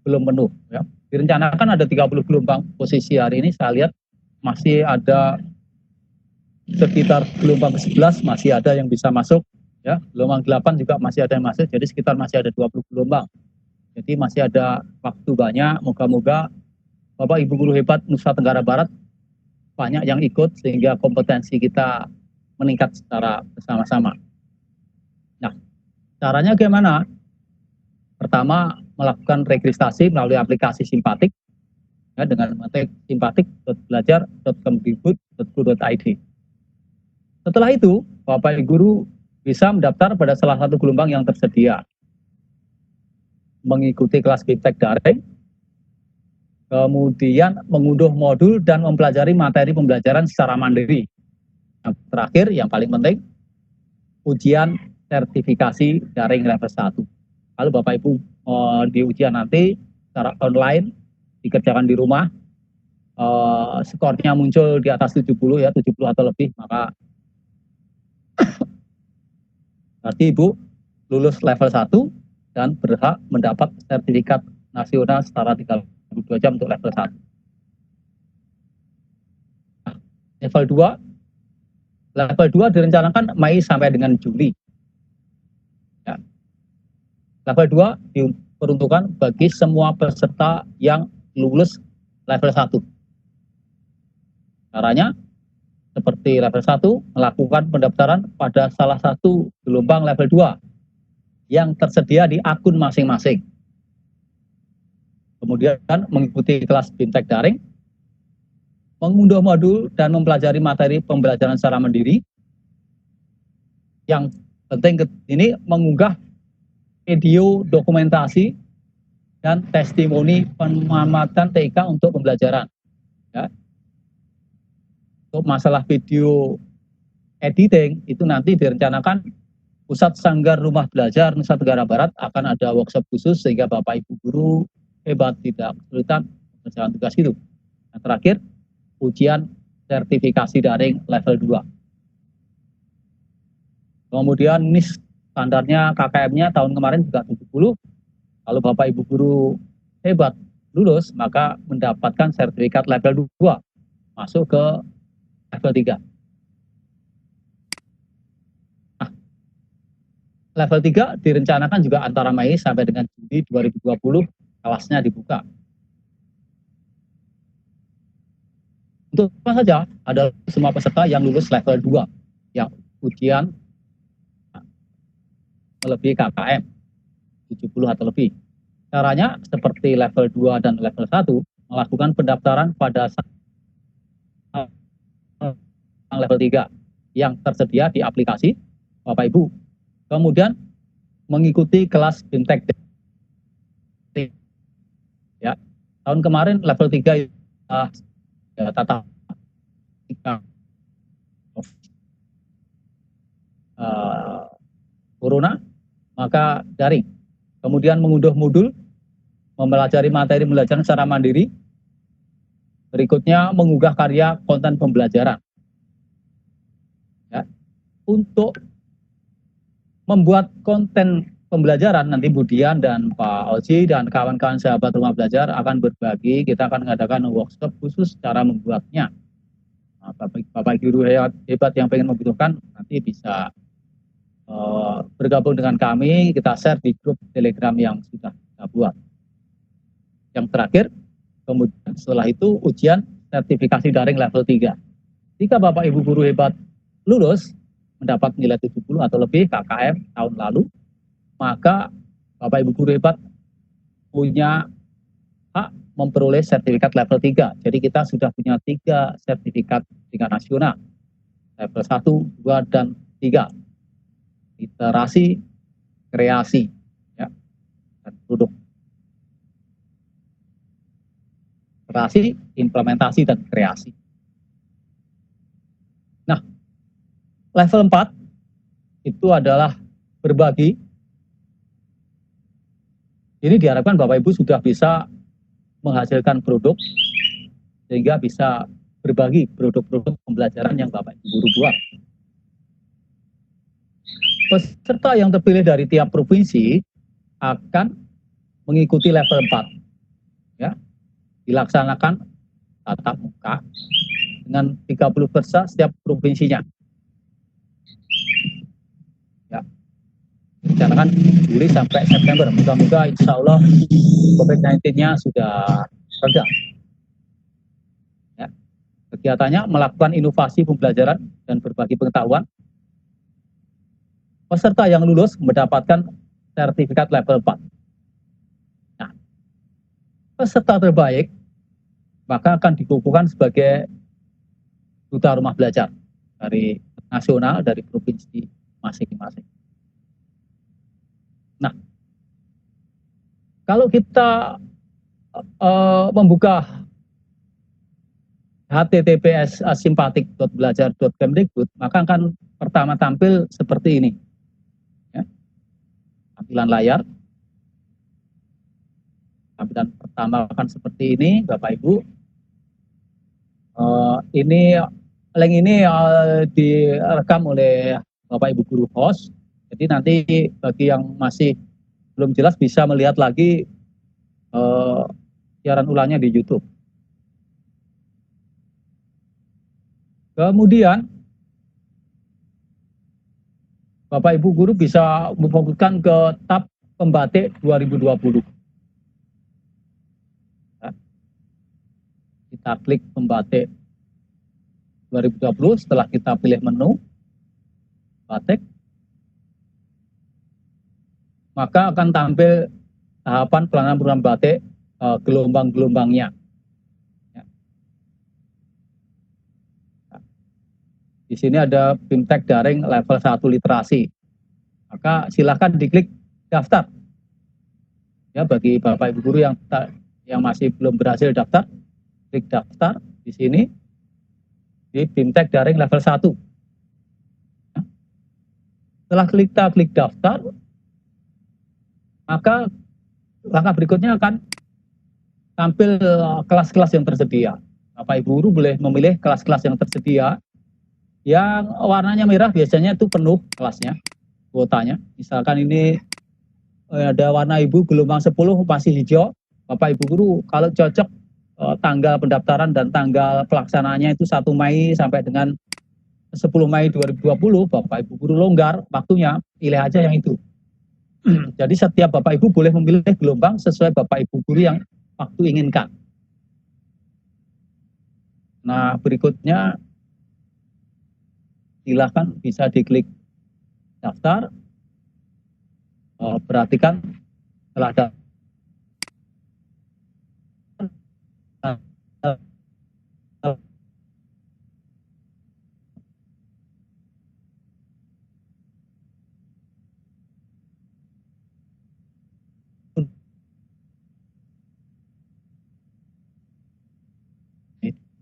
belum penuh ya. Direncanakan ada 30 gelombang. Posisi hari ini saya lihat masih ada sekitar gelombang ke-11 masih ada yang bisa masuk ya. Gelombang 8 juga masih ada yang masuk, jadi sekitar masih ada 20 gelombang. Jadi masih ada waktu banyak. Moga-moga Bapak Ibu guru hebat Nusa Tenggara Barat banyak yang ikut sehingga kompetensi kita meningkat secara bersama-sama. Nah, caranya bagaimana? Pertama, melakukan registrasi melalui aplikasi Simpatik ya, dengan mengetik simpatik.belajar.kemdikbud.go.id. Setelah itu, Bapak Ibu guru bisa mendaftar pada salah satu gelombang yang tersedia. Mengikuti kelas biptek daring, kemudian mengunduh modul dan mempelajari materi pembelajaran secara mandiri. Yang terakhir, yang paling penting, ujian sertifikasi daring level 1. Lalu Bapak Ibu di ujian nanti secara online, dikerjakan di rumah, skornya muncul di atas 70 ya, 70 atau lebih, maka Berarti Ibu lulus level 1 dan berhak mendapat sertifikat nasional setara 32 jam untuk level 1. Nah, level 2 direncanakan Mei sampai dengan Juli. Ya. Level 2 diperuntukkan bagi semua peserta yang lulus level 1. Caranya seperti level 1 melakukan pendaftaran pada salah satu gelombang level 2 yang tersedia di akun masing-masing. Kemudian mengikuti kelas BIMTEK daring, mengunduh modul dan mempelajari materi pembelajaran secara mandiri. Yang penting ini mengunggah video dokumentasi dan testimoni pengamatan TK untuk pembelajaran. Ya. Untuk masalah video editing itu nanti direncanakan Pusat Sanggar Rumah Belajar Nusa Tenggara Barat akan ada workshop khusus sehingga Bapak Ibu guru hebat tidak kesulitan mengerjakan tugas itu. Yang terakhir, ujian sertifikasi daring level 2. Kemudian ini standarnya KKM-nya tahun kemarin juga 70. Kalau Bapak Ibu guru hebat lulus, maka mendapatkan sertifikat level 2, masuk ke level 3. Nah, level 3 direncanakan juga antara Mei sampai dengan Juni 2020 kelasnya dibuka. Untuk apa saja? Ada semua peserta yang lulus level 2, yang ujian melebihi KKM 70 atau lebih. Caranya seperti level 2 dan level 1, melakukan pendaftaran pada level 3 yang tersedia di aplikasi Bapak Ibu. Kemudian mengikuti kelas BIMTEK. Ya, tahun kemarin level 3 ya, tata corona, maka daring. Kemudian mengunduh modul, mempelajari materi pembelajaran secara mandiri. Berikutnya mengunggah karya konten pembelajaran. Ya. Untuk membuat konten pembelajaran nanti Budian dan Pak Oji dan kawan-kawan sahabat rumah belajar akan berbagi. Kita akan mengadakan workshop khusus cara membuatnya. Nah, Bapak guru hebat yang pengen membutuhkan nanti bisa bergabung dengan kami. Kita share di grup Telegram yang sudah kita buat. Yang terakhir, kemudian setelah itu ujian sertifikasi daring level 3. Jika Bapak Ibu guru hebat lulus mendapat nilai 70 atau lebih KKM tahun lalu, maka Bapak Ibu guru hebat punya hak memperoleh sertifikat level 3. Jadi kita sudah punya 3 sertifikat tingkat nasional. Level 1, 2, dan 3. Literasi, kreasi, ya, dan produk. Literasi, implementasi, dan kreasi. Nah, level 4 itu adalah berbagi. Ini diharapkan Bapak Ibu sudah bisa menghasilkan produk sehingga bisa berbagi produk-produk pembelajaran yang Bapak Ibu guru buat. Peserta yang terpilih dari tiap provinsi akan mengikuti level 4. Ya, dilaksanakan tatap muka dengan 30 peserta setiap provinsinya. Ya, direncanakan Juli sampai September. Moga-moga insya Allah COVID-19-nya sudah reda. Ya. Kegiatannya melakukan inovasi pembelajaran dan berbagi pengetahuan. Peserta yang lulus mendapatkan sertifikat level 4. Nah, peserta terbaik maka akan dikukuhkan sebagai duta rumah belajar dari nasional, dari provinsi masing-masing. Nah, kalau kita membuka https simpatik.belajar.kemdikbud, maka akan pertama tampil seperti ini. Ya. Tampilan layar. Tampilan pertama akan seperti ini, Bapak Ibu. Ini link ini direkam oleh Bapak Ibu guru host. Jadi nanti bagi yang masih belum jelas bisa melihat lagi siaran ulangnya di YouTube. Kemudian Bapak Ibu guru bisa memfokuskan ke tab pembatik 2020. Ya. Kita klik pembatik 2020, setelah kita pilih menu batik, maka akan tampil tahapan pelaksanaan program batik gelombang-gelombangnya. Ya. Di sini ada BIMTEK daring level 1 literasi. Maka silakan diklik daftar. Ya, bagi Bapak Ibu guru yang masih belum berhasil daftar, klik daftar di sini di BIMTEK daring level 1. Ya. Setelah klik daftar, maka langkah berikutnya akan tampil kelas-kelas yang tersedia. Bapak Ibu guru boleh memilih kelas-kelas yang tersedia. Yang warnanya merah biasanya itu penuh kelasnya, kuotanya. Misalkan ini ada warna ibu gelombang 10 masih hijau. Bapak Ibu guru kalau cocok tanggal pendaftaran dan tanggal pelaksanaannya itu 1 Mei sampai dengan 10 Mei 2020, Bapak Ibu guru longgar waktunya, pilih aja yang itu. Jadi setiap Bapak Ibu boleh memilih gelombang sesuai Bapak Ibu guru yang waktu inginkan. Nah, berikutnya silahkan bisa diklik daftar. Perhatikan setelah daftar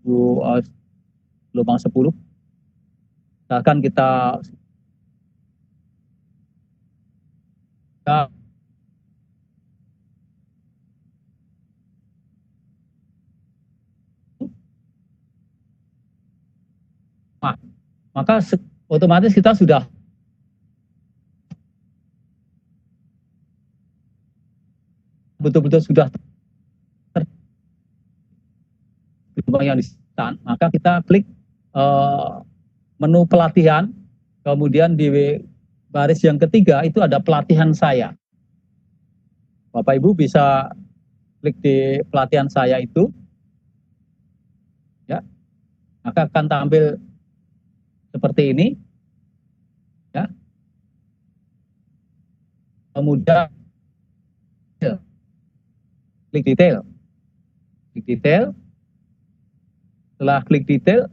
gelombang 10. Misalkan kita maka otomatis kita sudah betul-betul sudah yang distan, maka kita klik menu pelatihan, kemudian di baris yang ketiga itu ada pelatihan saya. Bapak Ibu bisa klik di pelatihan saya itu, ya, maka akan tampil seperti ini, ya. Kemudian klik detail, setelah klik detail,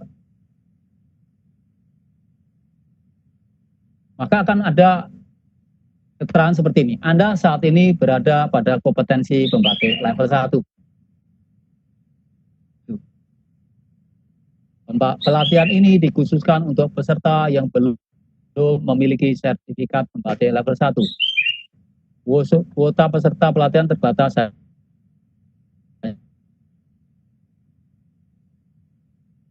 maka akan ada keterangan seperti ini. Anda saat ini berada pada kompetensi pembatik level 1. Pelatihan ini dikhususkan untuk peserta yang belum memiliki sertifikat pembatik level 1. Kuota peserta pelatihan terbatas.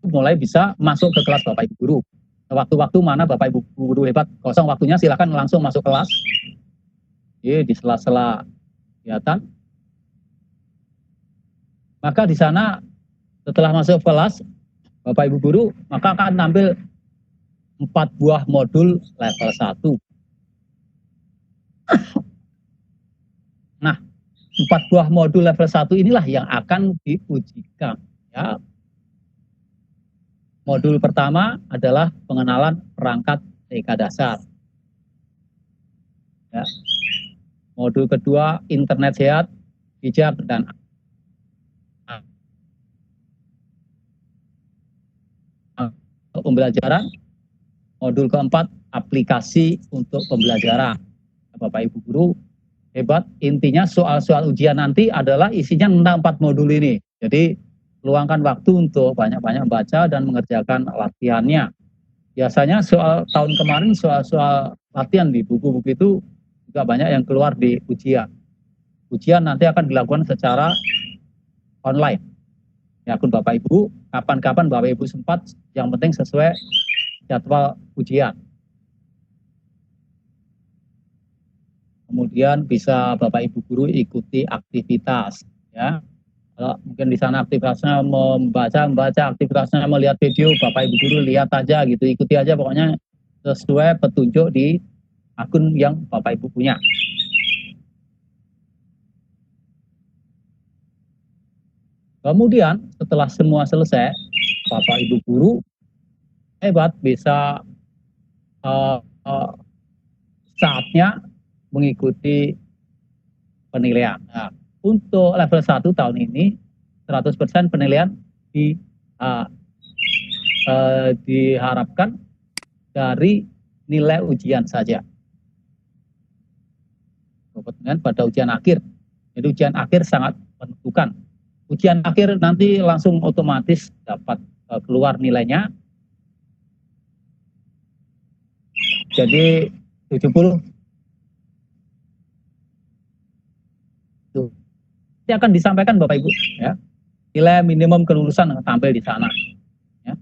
Mulai bisa masuk ke kelas Bapak Ibu guru. Waktu-waktu mana Bapak Ibu guru hebat kosong waktunya, silakan langsung masuk kelas. Di sela-sela kegiatan. Maka di sana setelah masuk kelas Bapak Ibu guru, maka akan tampil 4 buah modul level 1. Nah, 4 buah modul level 1 inilah yang akan diujikan, ya. Modul pertama adalah pengenalan perangkat TK dasar. Ya. Modul kedua internet sehat, bijak dan pembelajaran. Modul keempat aplikasi untuk pembelajaran. Bapak Ibu guru hebat, intinya soal-soal ujian nanti adalah isinya tentang 4 modul ini. Jadi luangkan waktu untuk banyak-banyak baca dan mengerjakan latihannya. Biasanya soal tahun kemarin soal-soal latihan di buku-buku itu juga banyak yang keluar di ujian. Ujian nanti akan dilakukan secara online. Ya, akun Bapak Ibu, kapan-kapan Bapak Ibu sempat, yang penting sesuai jadwal ujian. Kemudian bisa Bapak Ibu guru ikuti aktivitas, ya. Kalau mungkin di sana aktivitasnya membaca aktivitasnya melihat video, Bapak Ibu guru lihat aja gitu, ikuti aja pokoknya sesuai petunjuk di akun yang Bapak Ibu punya. Kemudian setelah semua selesai, Bapak Ibu guru hebat bisa saatnya mengikuti penilaian. Nah, untuk level 1 tahun ini 100% penilaian diharapkan dari nilai ujian saja. Kemudian pada ujian akhir, jadi ujian akhir sangat menentukan. Ujian akhir nanti langsung otomatis dapat keluar nilainya. Jadi 70. Ini akan disampaikan Bapak Ibu, ya. Nilai minimum kelulusan tampil di sana. Ya.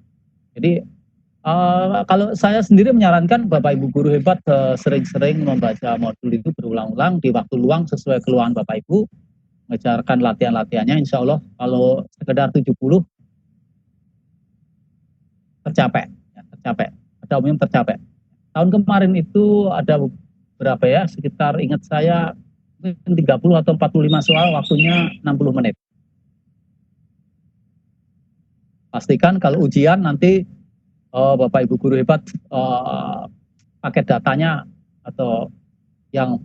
Jadi kalau saya sendiri menyarankan Bapak Ibu guru hebat sering-sering membaca modul itu berulang-ulang di waktu luang sesuai keluhan Bapak Ibu. Mengejarkan latihan-latihannya, insya Allah kalau sekedar 70 tercapai, ya, tercapai. Pada umumnya tercapai. Tahun kemarin itu ada berapa ya, sekitar ingat saya 30 atau 45 soal, waktunya 60 menit. Pastikan kalau ujian nanti Bapak Ibu guru hebat pakai datanya atau yang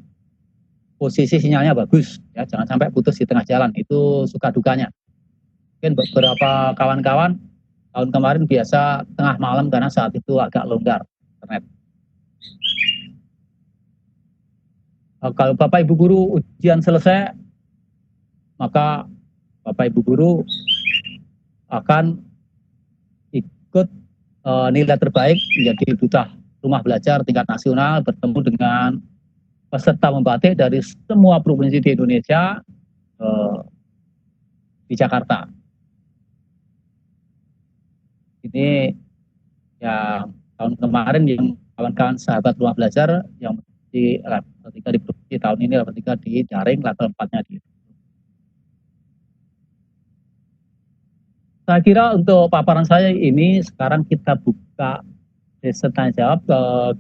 posisi sinyalnya bagus, ya, jangan sampai putus di tengah jalan, itu suka dukanya. Mungkin beberapa kawan-kawan tahun kemarin biasa tengah malam karena saat itu agak longgar internet. Kalau Bapak Ibu guru ujian selesai, maka Bapak Ibu guru akan ikut nilai terbaik menjadi duta rumah belajar tingkat nasional, bertemu dengan peserta membatik dari semua provinsi di Indonesia di Jakarta. Ini yang tahun kemarin yang kawan-kawan sahabat rumah belajar yang ketika di provinsi, tahun ini ketika di daring level 4-nya di. Saya kira untuk paparan saya ini sekarang kita buka sesi tanya jawab,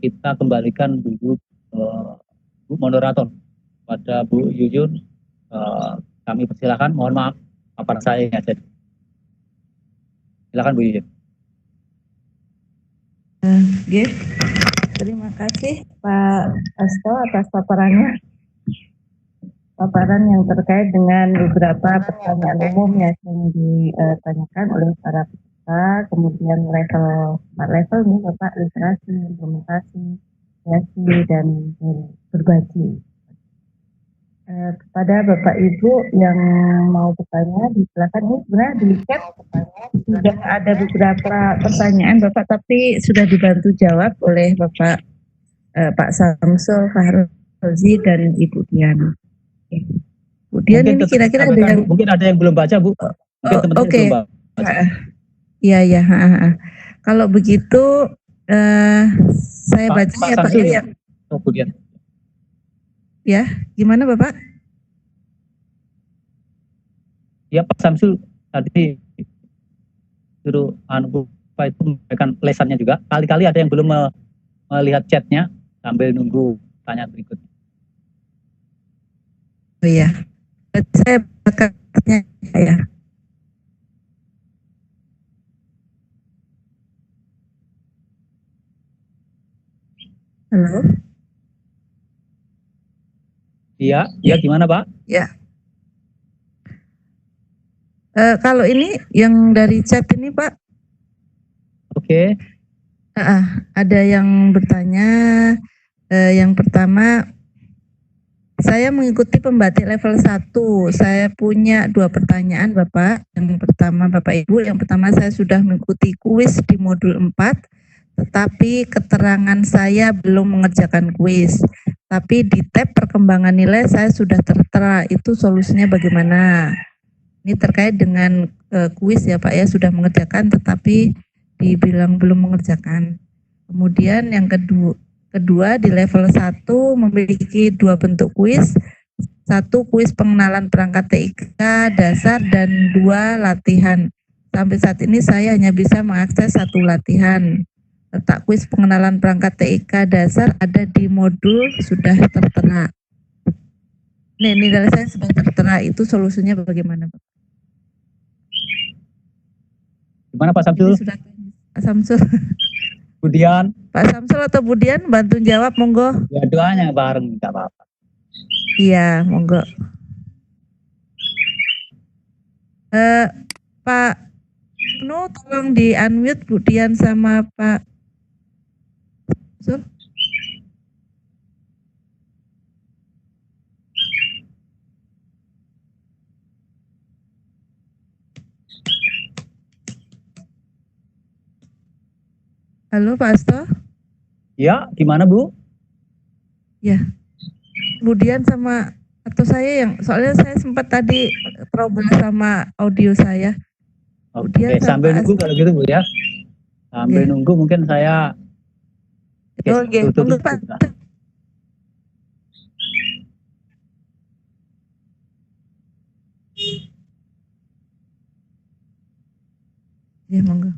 kita kembalikan dulu Bu moderator pada Bu Yuyun, kami persilakan. Mohon maaf paparan saya yang jadi. Silakan Bu Yuyun. Terima kasih Pak Asto atas paparannya. Paparan yang terkait dengan beberapa pertanyaan umum yang ditanyakan oleh para peserta, kemudian level ini Bapak literasi, implementasi, kreasi, dan berbagi. Kepada Bapak Ibu yang mau bertanya, silakan. Ini sebenarnya di chat sudah ada beberapa pertanyaan Bapak, tapi sudah dibantu jawab oleh Bapak Pak Samsul, Fahrozi, dan Ibu Dian. Bu Dian, ini kira-kira ada yang mungkin ada yang belum baca, Bu. Oke. Iya. Kalau begitu saya baca ya Pak ya. Bu Dian. Ya, gimana Bapak? Ya Pak Samsul tadi suruh Pak itu memberikan lesannya juga. Kali-kali ada yang belum melihat chatnya sambil nunggu tanya berikutnya. Oh iya, saya bakatnya ya. Halo. Iya, gimana Pak? Ya. Kalau ini yang dari chat ini Pak. Oke. Ada yang bertanya, yang pertama, saya mengikuti pembatik level 1. Saya punya 2 pertanyaan Bapak. Yang pertama Bapak Ibu, yang pertama saya sudah mengikuti kuis di modul 4, tetapi keterangan saya belum mengerjakan kuis. Tapi di tab perkembangan nilai saya sudah tertera, itu solusinya bagaimana? Ini terkait dengan kuis ya Pak ya, sudah mengerjakan tetapi dibilang belum mengerjakan. Kemudian yang kedua, Kedua, di level 1 memiliki 2 bentuk kuis. 1 kuis pengenalan perangkat TIK dasar dan 2 latihan. Sampai saat ini saya hanya bisa mengakses 1 latihan. Letak kuis pengenalan perangkat TIK dasar ada di modul sudah tertera. Nih, nilai saya sudah tertera, itu solusinya bagaimana, Pak? Gimana Pak Ini Samsul? sudah Pak Samsul. Kemudian Pak Samsul atau Budian bantu jawab, monggo. ya doanya bareng, nggak apa-apa. Iya, monggo. Pak Ibnu, tolong di unmute Budian sama Pak Samsul. Halo Pak Asto. Ya, gimana Bu? Ya, Budian sama atau saya yang, soalnya saya sempat tadi trouble sama audio saya. Oke, Budian sama sambil Pak nunggu Asto. kalau gitu Bu ya. Sambil Iya. nunggu mungkin saya Oke, monggo Pak. Ya, monggo.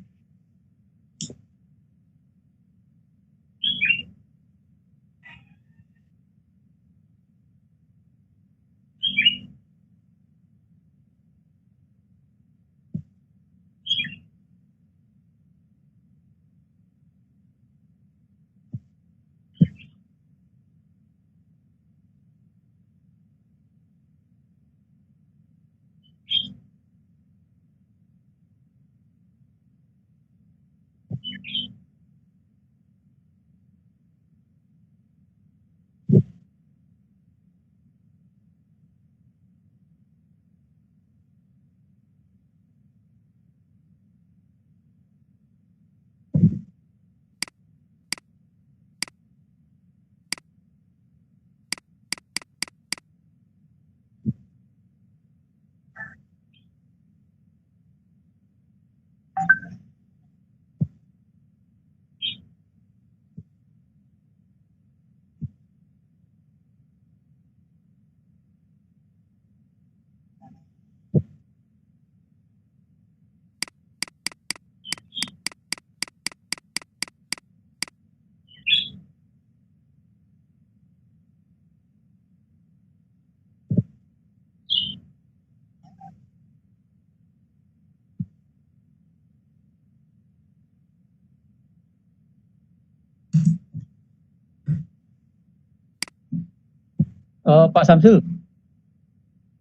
Pak Samsul.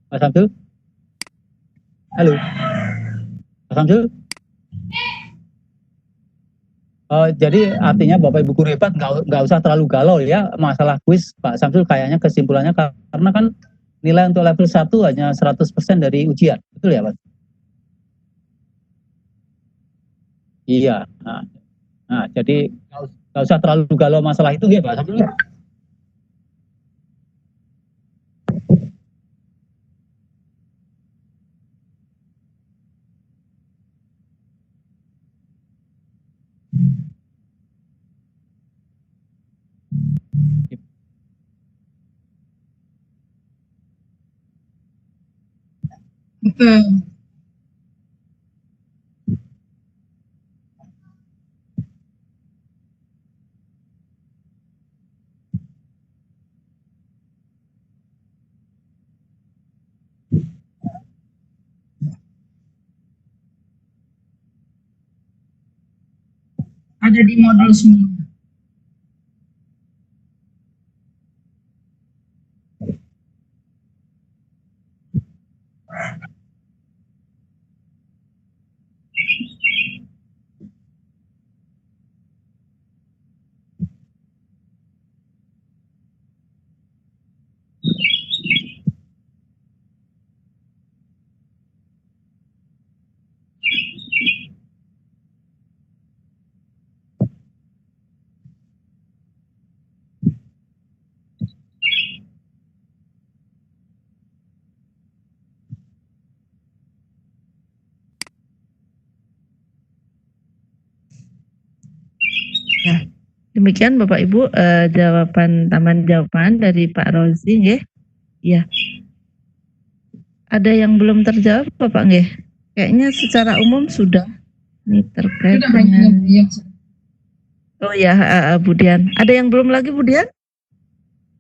Pak Samsul. Halo. Pak Samsul. Jadi artinya Bapak Ibu guru hebat nggak usah terlalu galau ya masalah kuis Pak Samsul, kayaknya kesimpulannya karena kan nilai untuk level 1 hanya 100% dari ujian, betul ya Pak? Iya. Nah, jadi nggak usah terlalu galau masalah itu ya Pak Samsul. Betul. Ada di modul semua. Ya. Demikian Bapak Ibu jawaban tambahan jawaban dari Pak Rozi nggih. Ya. Ada yang belum terjawab Bapak nggih? Kayaknya secara umum sudah. Ini terkait Sudah hanya dengan yang Oh ya, Bu Dian. Ada yang belum lagi Bu Dian?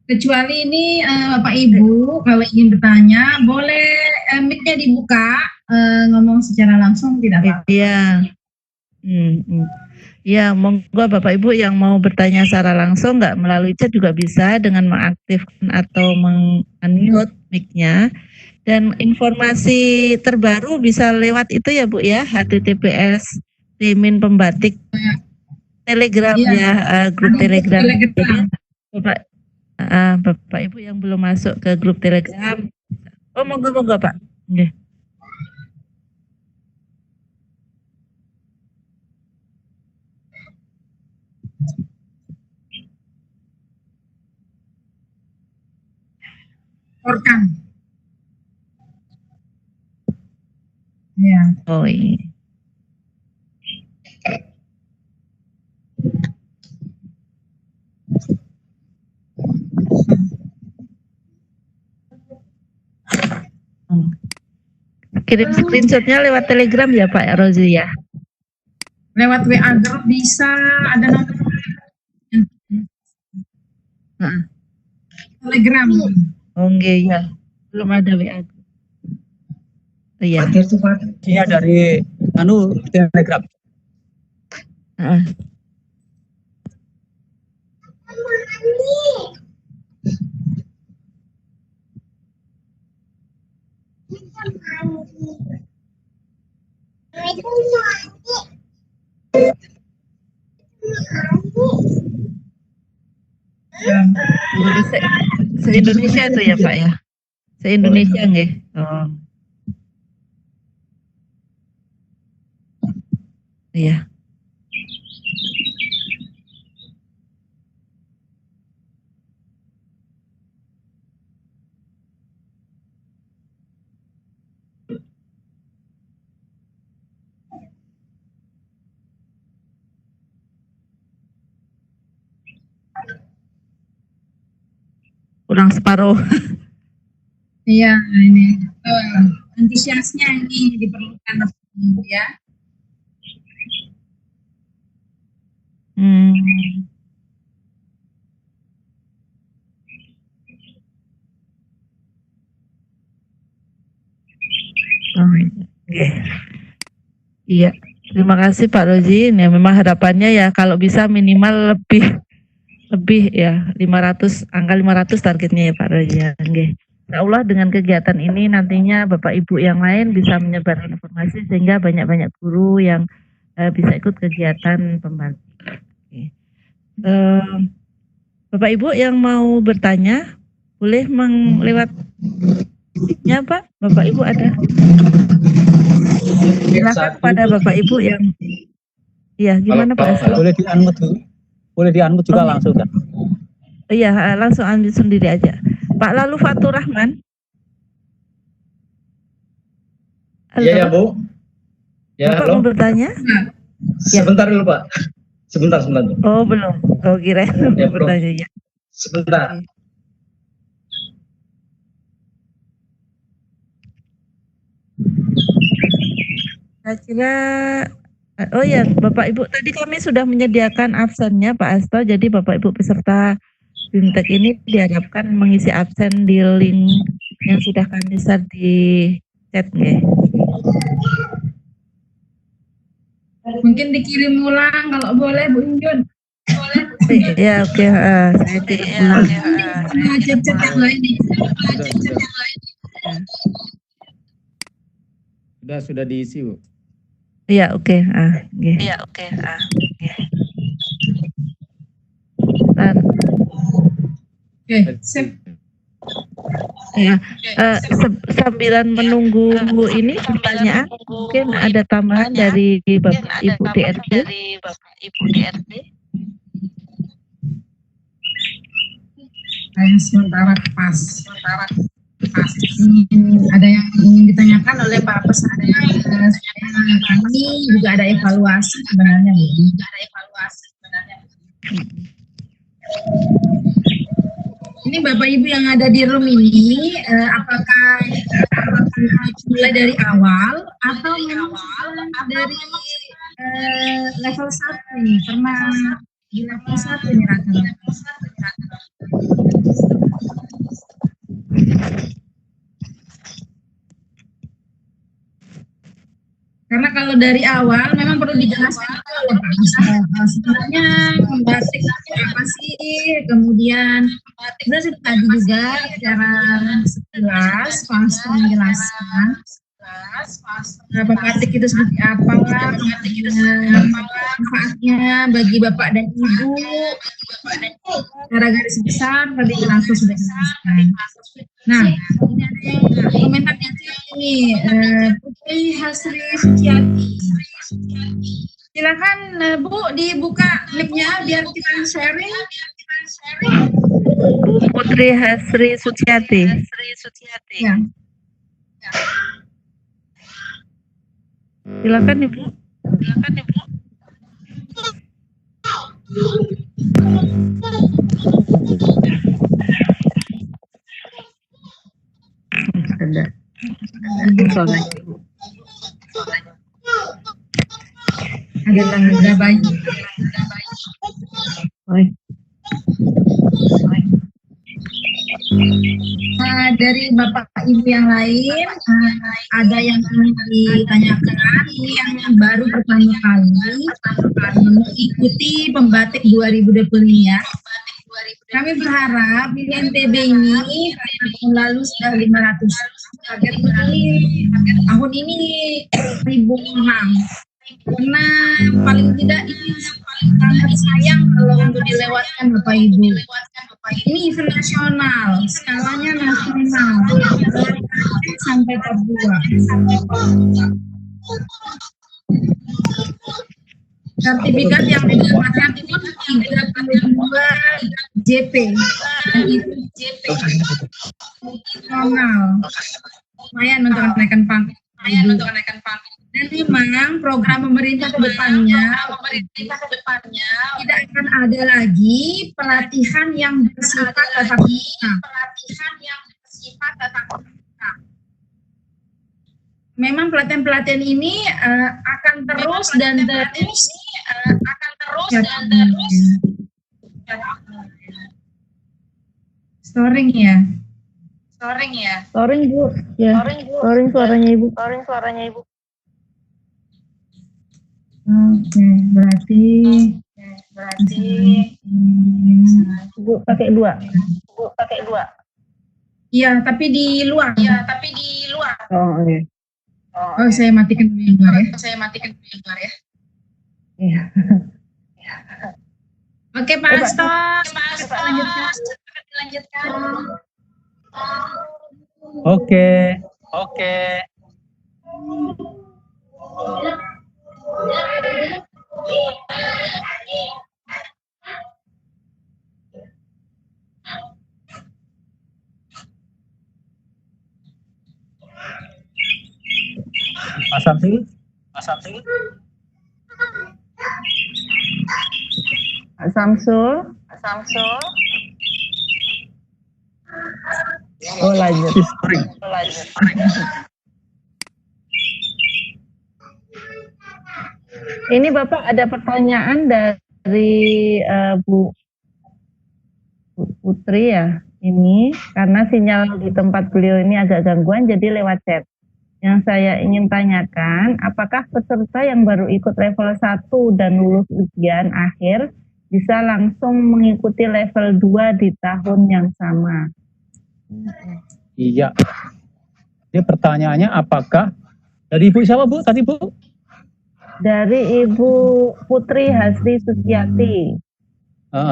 kecuali ini Bapak Ibu kalau ingin bertanya boleh mic-nya dibuka, ngomong secara langsung tidak apa-apa. Iya. Ya, monggo Bapak Ibu yang mau bertanya secara langsung nggak melalui chat juga bisa dengan mengaktifkan atau meng-unmute mic-nya. Dan informasi terbaru bisa lewat itu ya Bu ya, HTTPS Timin Pembatik Telegram ya, grup Telegram. Jadi, Bapak Ibu yang belum masuk ke grup Telegram, monggo Pak. Okay. Orkan. Ya. Oh iya. Kirim screenshotnya lewat Telegram ya Pak Rozi ya? Lewat WA Group bisa, ada nomor Telegram. Oh enggak ya, belum ada WA Group. Iya. Iya dari Telegram. Se-Indonesia itu ya Pak ya? Se-Indonesia nggih? Oh. Iya. Kurang separuh. Iya, ini antusiasnya ini diperlukan ya. Iya, terima kasih Pak Rozi. Ya, memang harapannya ya kalau bisa minimal lebih ya 500, angka 500 targetnya ya Pak Rozi. Insya Allah dengan kegiatan ini nantinya Bapak Ibu yang lain bisa menyebarkan informasi sehingga banyak-banyak guru yang bisa ikut kegiatan pembantu. Bapak Ibu yang mau bertanya boleh lewat mic-nya Pak. Bapak Ibu ada. Silakan pada Bapak Ibu yang gimana Pak? Boleh di-unmute juga langsung kan? Iya, langsung unmute sendiri aja. Pak Lalu Fatur Rahman. Iya ya Bu. Ya, Bapak mau bertanya? Sebentar dulu Pak. Sebentar. Oh belum. Oh kira ya, bertanya ya. Sebentar. Saya kira Bapak Ibu tadi kami sudah menyediakan absennya Pak Asto, jadi Bapak Ibu peserta BIMTEK ini diharapkan mengisi absen di link yang sudah kami share di chat nggih. Mungkin dikirim ulang kalau boleh Bu Injun. Boleh. Ya oke, saya kirim ulang. Chat-chat yang lain. Sudah diisi Bu. Iya oke, nggih. Iya oke, nggih. Oke, sip. Ya, sambilan menunggu ini pertanyaan, mungkin ada tambahan dari Bapak Ibu DRD. Saya sementara pas. Ada yang ingin ditanyakan oleh Pak peserta kami juga ada evaluasi sebenarnya Bu. Ini Bapak Ibu yang ada di room ini, apakah mulai dari awal atau memang dari level 1 nih, pernah di level 1 nih rata-rata. Karena kalau dari awal memang perlu dijelaskan dulu Pak. Sebenarnya membatik apa sih, kemudian kita sudah tadi juga secara sekilas Pastor menjelaskan batik itu seperti apa, manfaatnya bagi Bapak dan Ibu. Secara garis besar tadi langsung sudah dijelaskan. Nah, ini ada yang komentar ini Putri Hasri Suciati. Silakan Bu dibuka mic-nya biar kita sharing. Putri Hasri Suciati. Ya. Silakan Ibu. Ada. Ada baik. Dari Bapak Ibu yang lain, ada yang ingin ditanyakan, ini yang baru pertama kali mengikuti pembatik 2020 ya. Kami berharap di NTB ini tahun lalu sudah 500, target ini tahun ini 1.000 orang. Karena paling tidak ini sangat sayang kalau untuk dilewatkan Bapak Ibu. Ini event nasional, skalanya nasional, sampai Papua. Sertifikat yang didapatkan pun 32 JP, dan itu JP nasional. Lumayan untuk menaikkan pangkat. Dan memang program pemerintah ke depannya tidak akan ada lagi pelatihan yang bersifat tatap muka. Memang pelatihan-pelatihan ini akan terus dan terus storing ya. Storing Bu. Ya. Storing suaranya Ibu. Oke, berarti Bu pakai 2. iya, tapi di luar. Oh, iya. Oh, saya matikan dulu yang luar ya. Iya. Oke, Pak Asto, lanjutkan. Oke. Pak Samsul. Pak Samsul. Oh, lanjut. Ini Bapak ada pertanyaan dari Bu Putri ya. Ini karena sinyal di tempat beliau ini agak gangguan jadi lewat chat. Yang saya ingin tanyakan, apakah peserta yang baru ikut level 1 dan lulus ujian akhir bisa langsung mengikuti level 2 di tahun yang sama? Iya. Ini pertanyaannya apakah dari Ibu siapa Bu tadi Bu? Dari Ibu Putri Hasri Suciati.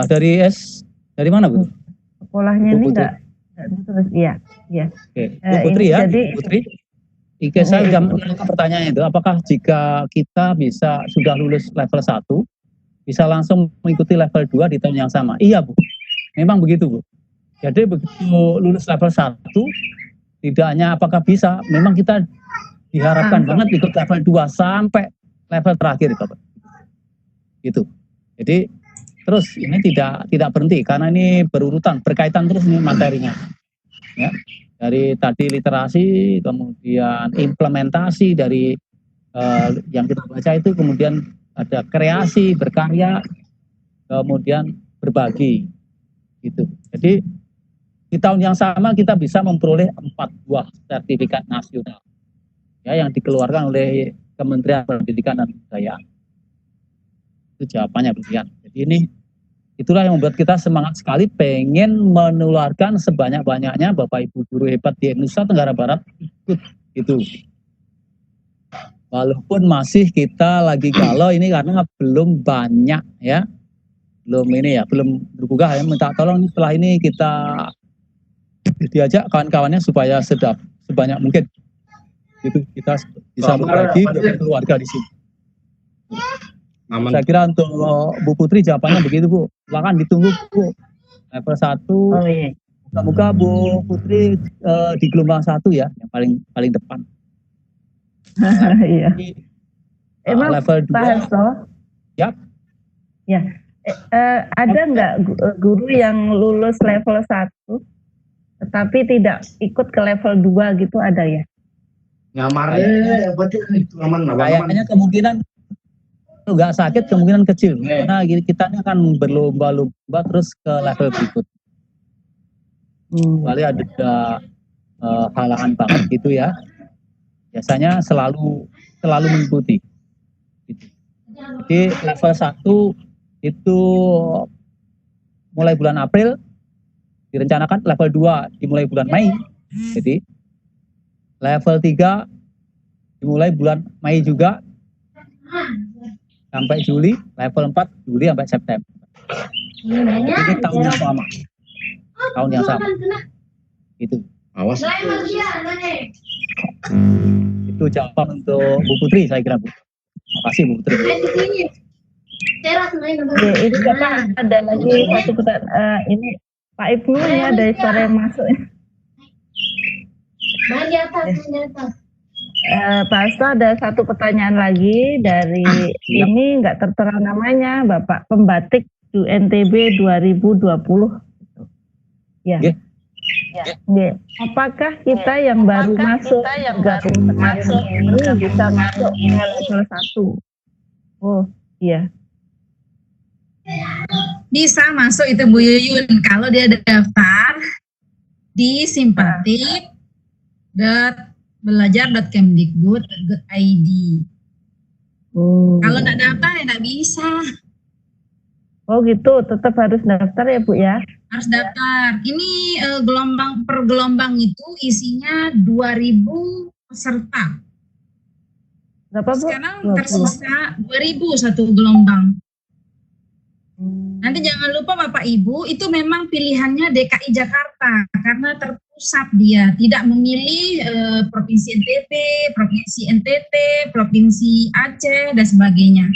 Dari mana Bu? Sekolahnya ini enggak terus iya. Oke. Bu Putri ya, jadi, Bu Putri. Saya sudah menanyakan pertanyaan itu, apakah jika kita sudah lulus level 1, bisa langsung mengikuti level 2 di tahun yang sama? Iya Bu, memang begitu Bu. Jadi begitu lulus level 1, tidak hanya apakah bisa, memang kita diharapkan banget ikut level 2 sampai level terakhir Bapak. Gitu. Jadi terus ini tidak berhenti karena ini berurutan, berkaitan terus nih materinya. Ya. Dari tadi literasi, kemudian implementasi dari yang kita baca itu, kemudian ada kreasi, berkarya, kemudian berbagi. Gitu. Jadi di tahun yang sama kita bisa memperoleh 4 buah sertifikat nasional ya yang dikeluarkan oleh Kementerian Pendidikan dan Kebudayaan. Itu jawabannya demikian. Jadi ini itulah yang membuat kita semangat sekali pengen menularkan sebanyak-banyaknya Bapak Ibu guru hebat di Nusa Tenggara Barat ikut itu. Walaupun masih kita lagi galau ini karena belum banyak ya. Belum berbuka ya, minta tolong setelah ini kita diajak kawan-kawannya supaya sebanyak mungkin. Gitu kita bisa berbagi dengan keluarga di sini. Aman. Saya kira untuk Bu Putri jawabannya begitu Bu. Silakan ditunggu Bu. Level 1. Oh iya. Semoga Bu Putri di gelombang 1 ya, yang paling depan. Iya. Emang level 2. Pak Hasto? Yap. Ya. Ada nggak guru yang lulus level 1 tetapi tidak ikut ke level 2 gitu, ada ya? Ngamarnya berarti itu aman. Kayaknya kemungkinan nggak sakit kemungkinan kecil karena kita ini akan berlomba-lomba terus ke level berikut. Kali ada halangan banget gitu ya. Biasanya selalu mengikuti. Gitu. Jadi level 1 itu mulai bulan April, direncanakan level 2 dimulai bulan Mei. Jadi level 3 dimulai bulan Mei juga sampai Juli, level 4 Juli sampai September. Ini tahun yang sama. Tahun yang sama. Itu. Awas. Itu jawaban untuk Bu Putri saya kira Bu. Terima kasih Bu Putri. Oke, ini Bapak ada lagi satu pertanyaan. Ini Pak Ibnu ya, dari suara yang masuk. Pak Hasto, ada satu pertanyaan lagi dari ini nggak tertera namanya, Bapak Pembatik UNTB 2020. Ya. Yeah. Ya. Apakah kita yang baru masuk ini bisa masuk ke level 1? Oh, iya. Bisa masuk itu Bu Yuyun kalau dia daftar di simpatik.belajar.kemdikbud.id. Kalau nggak daftar ya nggak bisa. Oh gitu, tetap harus daftar ya Bu ya? Harus daftar. Ini gelombang per gelombang itu isinya 2.000 peserta. Berapa Bu? Sekarang 20. tersisa 2.000 satu gelombang. Nanti jangan lupa Bapak Ibu, itu memang pilihannya DKI Jakarta karena terpusat dia, tidak memilih provinsi NTB, provinsi NTT, provinsi Aceh dan sebagainya.